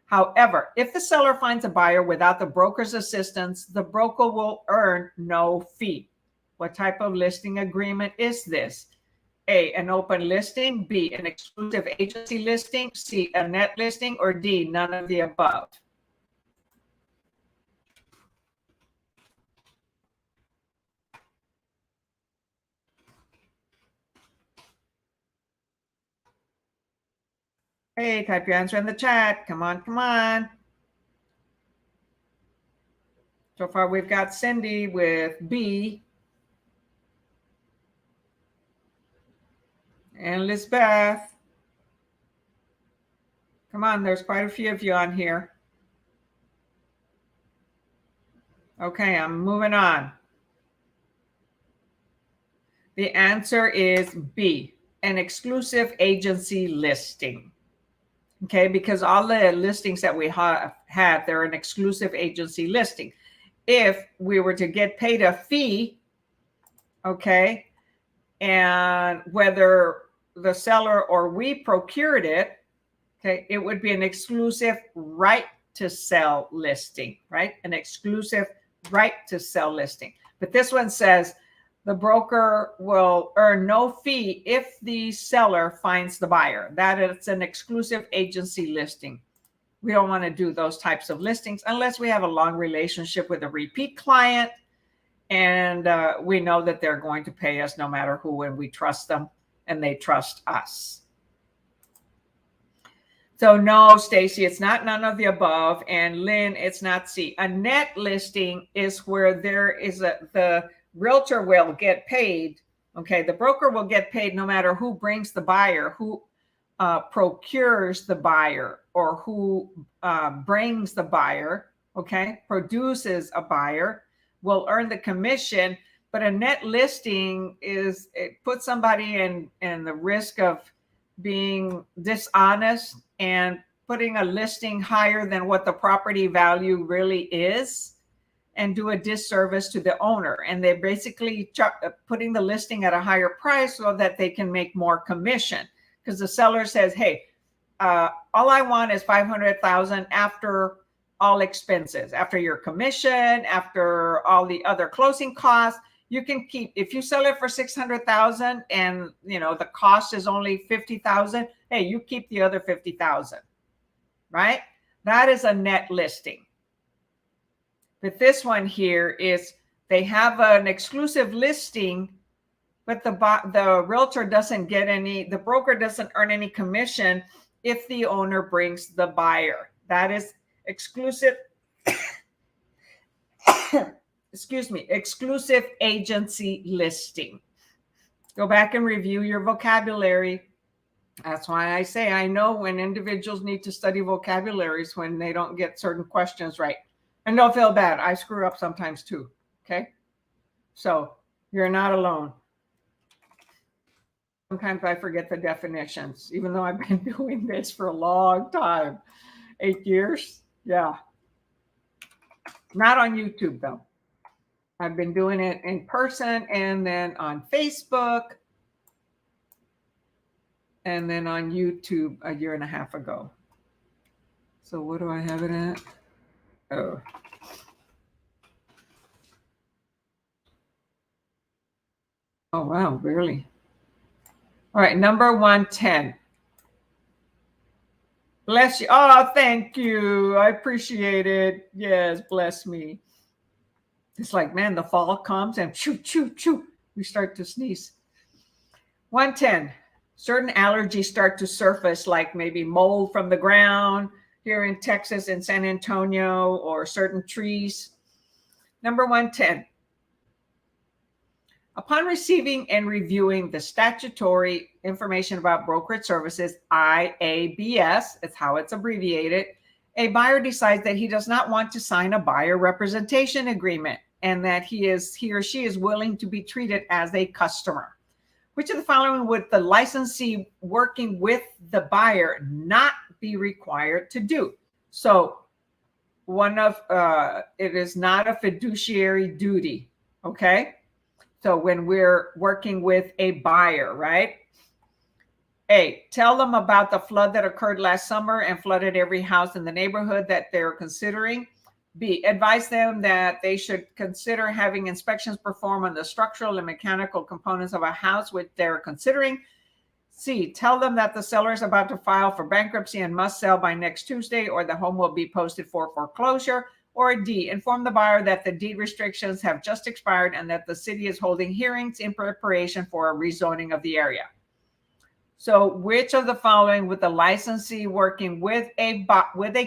However, if the seller finds a buyer without the broker's assistance, the broker will earn no fee. What type of listing agreement is this? A, an open listing. B, an exclusive agency listing. C, a net listing. Or D, none of the above. Hey, type your answer in the chat. Come on. So far, we've got Cindy with B. And Lisbeth. Come on, there's quite a few of you on here. Okay, I'm moving on. The answer is B, an exclusive agency listing. Okay, because all the listings that we have, they're an exclusive agency listing. If we were to get paid a fee, okay, and whether the seller or we procured it, okay, it would be an exclusive right to sell listing, right? An exclusive right to sell listing. But this one says the broker will earn no fee if the seller finds the buyer. That it's an exclusive agency listing. We don't want to do those types of listings unless we have a long relationship with a repeat client and we know that they're going to pay us no matter who, and we trust them and they trust us. So no, Stacy, it's not none of the above. And Lynn, it's not C. A net listing is where there is the realtor will get paid. Okay, the broker will get paid no matter who brings the buyer, who procures the buyer, or who brings the buyer. Okay, produces a buyer, will earn the commission. But a net listing is, it puts somebody in the risk of being dishonest and putting a listing higher than what the property value really is, and do a disservice to the owner. And they're basically putting the listing at a higher price so that they can make more commission, because the seller says, hey, all I want is $500,000 after all expenses, after your commission, after all the other closing costs. You can keep, if you sell it for $600,000 and the cost is only $50,000, hey, you keep the other $50,000, right? That is a net listing. But this one here is, they have an exclusive listing, but the realtor doesn't get any, the broker doesn't earn any commission if the owner brings the buyer. That is exclusive. Excuse me, exclusive agency listing. Go back and review your vocabulary. That's why I say I know when individuals need to study vocabularies when they don't get certain questions right. And don't feel bad. I screw up sometimes too. Okay. So you're not alone. Sometimes I forget the definitions, even though I've been doing this for a long time. 8 years. Yeah. Not on YouTube though. I've been doing it in person, and then on Facebook, and then on YouTube a year and a half ago. So what do I have it at? Oh. Oh, wow, really? All right, number 110. Bless you. Oh, thank you. I appreciate it. Yes, bless me. It's like, man, the fall comes and choo, choo, choo, we start to sneeze. 110, certain allergies start to surface, like maybe mold from the ground here in Texas and San Antonio, or certain trees. Number 110, upon receiving and reviewing the statutory information about brokerage services, IABS, it's how it's abbreviated, a buyer decides that he does not want to sign a buyer representation agreement, and that he or she is willing to be treated as a customer. Which of the following would the licensee working with the buyer not be required to do? So it is not a fiduciary duty. Okay. So when we're working with a buyer, right? A, tell them about the flood that occurred last summer and flooded every house in the neighborhood that they're considering. B, advise them that they should consider having inspections performed on the structural and mechanical components of a house which they're considering. C, tell them that the seller is about to file for bankruptcy and must sell by next Tuesday, or the home will be posted for foreclosure. Or D, inform the buyer that the deed restrictions have just expired and that the city is holding hearings in preparation for a rezoning of the area. So which of the following would the licensee working with a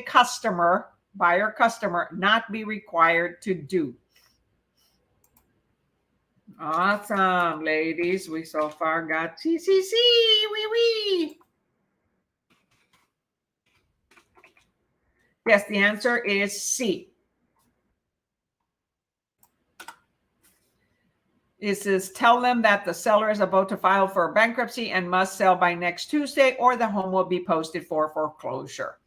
customer, buyer customer, not be required to do? Awesome, ladies. We so far got TCC. Wee. Yes, the answer is C. It says, tell them that the seller is about to file for bankruptcy and must sell by next Tuesday, or the home will be posted for foreclosure.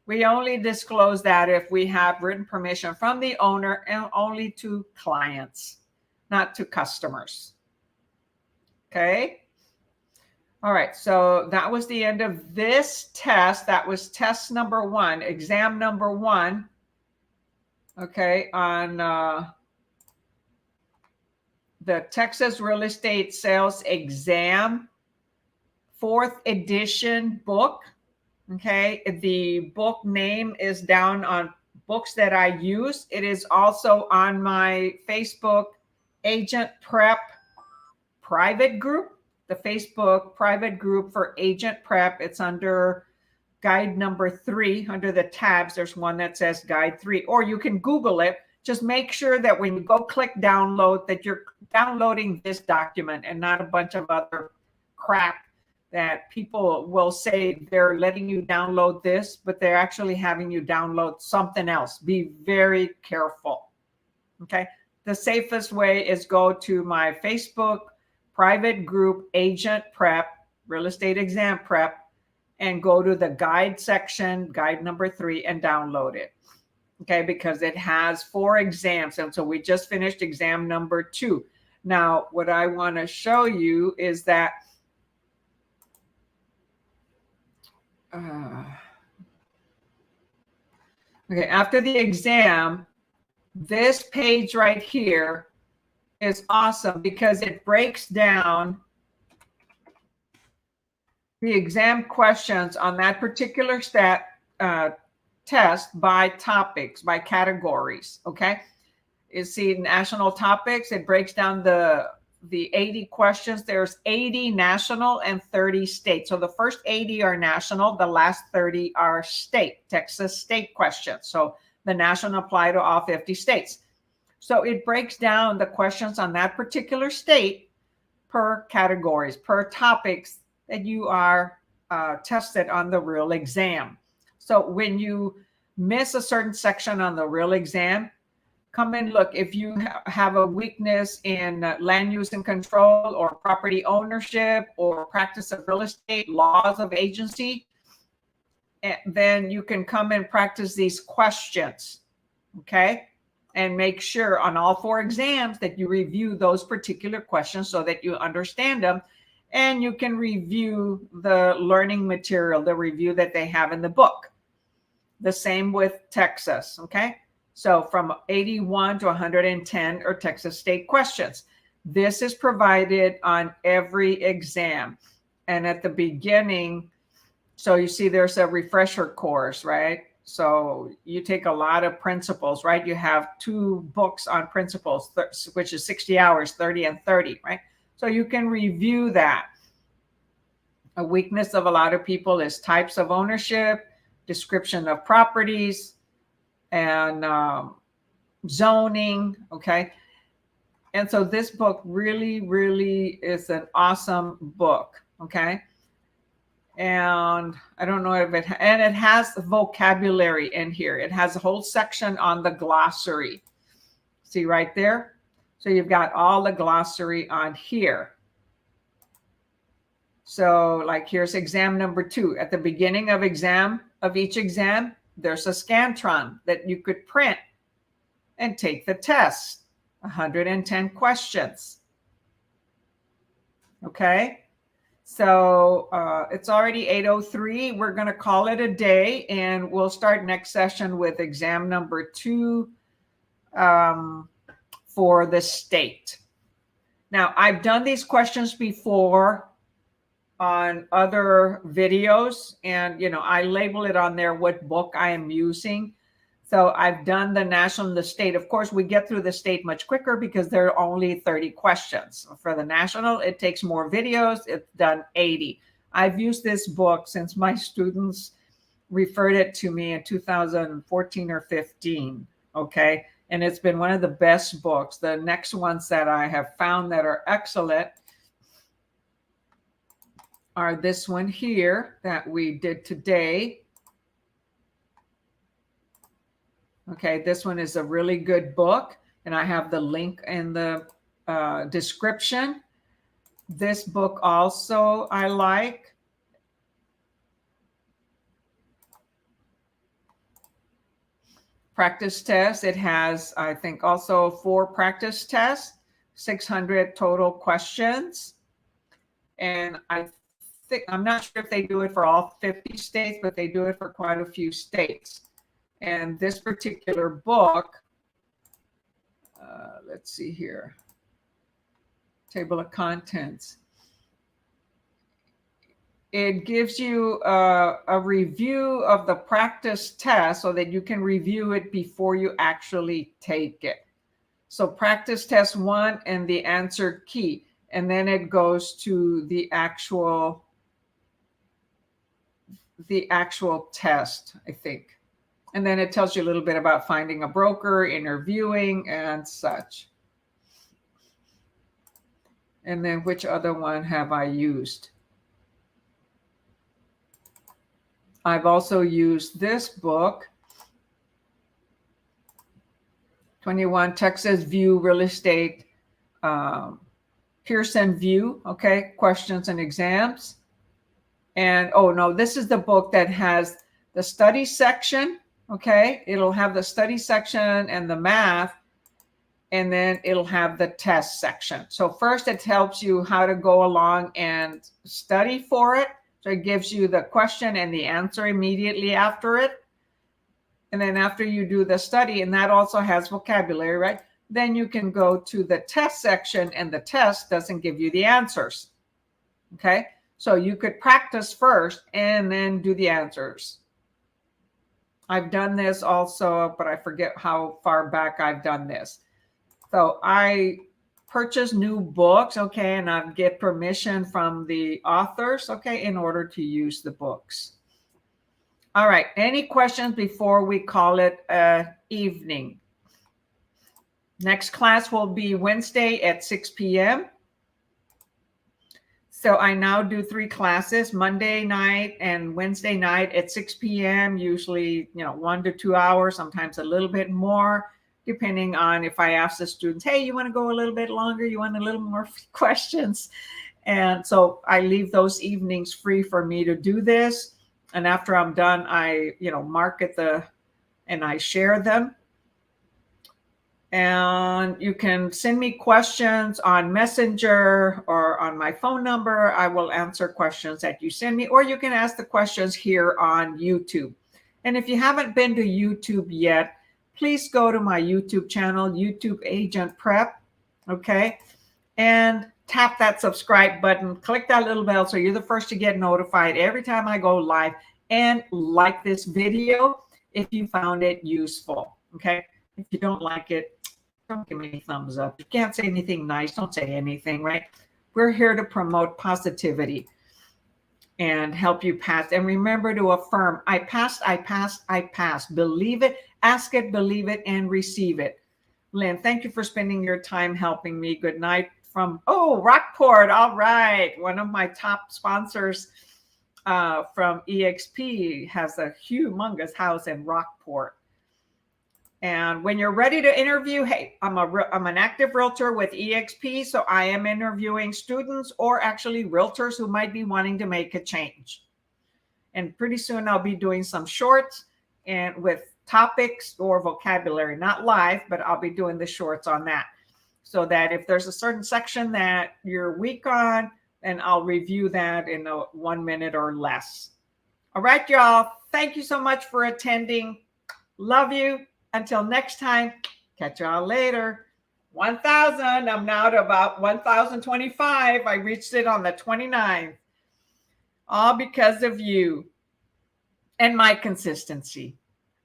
We only disclose that if we have written permission from the owner, and only to clients, not to customers. Okay. All right. So that was the end of this test. That was test number 1, exam number 1. Okay. On the Texas Real Estate Sales Exam 4th edition book. Okay. The book name is down on books that I use. It is also on my Facebook AgentPrep private group, the Facebook private group for AgentPrep. It's under guide number 3 under the tabs. There's one that says guide 3, or you can Google it. Just make sure that when you go click download that you're downloading this document and not a bunch of other crap that people will say they're letting you download this, but they're actually having you download something else. Be very careful. Okay. The safest way is go to my Facebook private group, Agent Prep, Real Estate Exam Prep, and go to the guide section, guide number 3, and download it. Okay, because it has 4 exams. And so we just finished exam number 2. Now, what I want to show you is that okay, after the exam, this page right here is awesome because it breaks down the exam questions on that particular test by topics, by categories. Okay, you see national topics. It breaks down the 80 questions. There's 80 national and 30 state. So the first 80 are national. The last 30 are state, Texas state questions. So the national apply to all 50 states. So it breaks down the questions on that particular state per categories, per topics that you are tested on the real exam. So when you miss a certain section on the real exam, come and look. If you have a weakness in land use and control or property ownership or practice of real estate, laws of agency, then you can come and practice these questions, okay? And make sure on all 4 exams that you review those particular questions so that you understand them. And you can review the learning material, the review that they have in the book. The same with Texas, okay? So from 81 to 110 are Texas state questions. This is provided on every exam. And at the beginning, so you see there's a refresher course, right? So you take a lot of principles, right? You have 2 books on principles, which is 60 hours, 30 and 30, right? So you can review that. A weakness of a lot of people is types of ownership, description of properties, and zoning, okay? And so this book really, really is an awesome book, okay? And I don't know if it, and it has vocabulary in here. It has a whole section on the glossary. See right there? So you've got all the glossary on here. So like here's exam number 2. At the beginning of each exam, there's a Scantron that you could print and take the test. 110 questions. Okay. So it's already 8:03. We're going to call it a day, and we'll start next session with exam number 2 for the state. Now, I've done these questions before on other videos, and I label it on there what book I am using. So I've done the national and the state. Of course, we get through the state much quicker because there are only 30 questions. For the national, it takes more videos. It's done 80. I've used this book since my students referred it to me in 2014 or 15. Okay. And it's been one of the best books. The next ones that I have found that are excellent are this one here that we did today. Okay, this one is a really good book, and I have the link in the description. This book also I like. Practice test. It has, I think, also 4 practice tests, 600 total questions. And I'm not sure if they do it for all 50 states, but they do it for quite a few states. And this particular book, let's see here, table of contents. It gives you a review of the practice test so that you can review it before you actually take it. So practice test 1 and the answer key. And then it goes to the actual the actual test, I think. And then it tells you a little bit about finding a broker, interviewing, and such. And then which other one have I used? I've also used this book, 21 Texas View Real Estate Pearson View, okay, questions and exams. And oh no, this is the book that has the study section, okay? It'll have the study section and the math, and then it'll have the test section. So first it helps you how to go along and study for it. So it gives you the question and the answer immediately after it. And then after you do the study, and that also has vocabulary, right? Then you can go to the test section, and the test doesn't give you the answers, okay? So you could practice first and then do the answers. I've done this also, but I forget how far back I've done this. So I purchase new books, okay, and I get permission from the authors, okay, in order to use the books. All right, any questions before we call it evening? Next class will be Wednesday at 6 p.m. So I now do 3 classes, Monday night and Wednesday night at 6 p.m., usually, 1 to 2 hours, sometimes a little bit more, depending on if I ask the students, hey, you want to go a little bit longer? You want a little more questions? And so I leave those evenings free for me to do this. And after I'm done, I, mark it and I share them. And you can send me questions on Messenger or on my phone number. I will answer questions that you send me, or you can ask the questions here on YouTube. And if you haven't been to YouTube yet, please go to my YouTube channel, YouTube AgentPrep, okay? And tap that subscribe button, click that little bell so you're the first to get notified every time I go live, and like this video if you found it useful, okay? If you don't like it, don't give me any thumbs up. You can't say anything nice, don't say anything, right? We're here to promote positivity and help you pass. And remember to affirm, I passed, I passed, I passed. Believe it, ask it, believe it, and receive it. Lynn, thank you for spending your time helping me. Good night from, Rockport. All right. One of my top sponsors from EXP has a humongous house in Rockport. And when you're ready to interview, hey, I'm an active realtor with EXP, so I am interviewing students or actually realtors who might be wanting to make a change. And pretty soon I'll be doing some shorts and with topics or vocabulary, not live, but I'll be doing the shorts on that. So that if there's a certain section that you're weak on, then I'll review that in 1 minute or less. All right, y'all. Thank you so much for attending. Love you. Until next time, catch y'all later. 1,000. I'm now to about 1,025. I reached it on the 29th. All because of you and my consistency.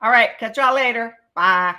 All right. Catch y'all later. Bye.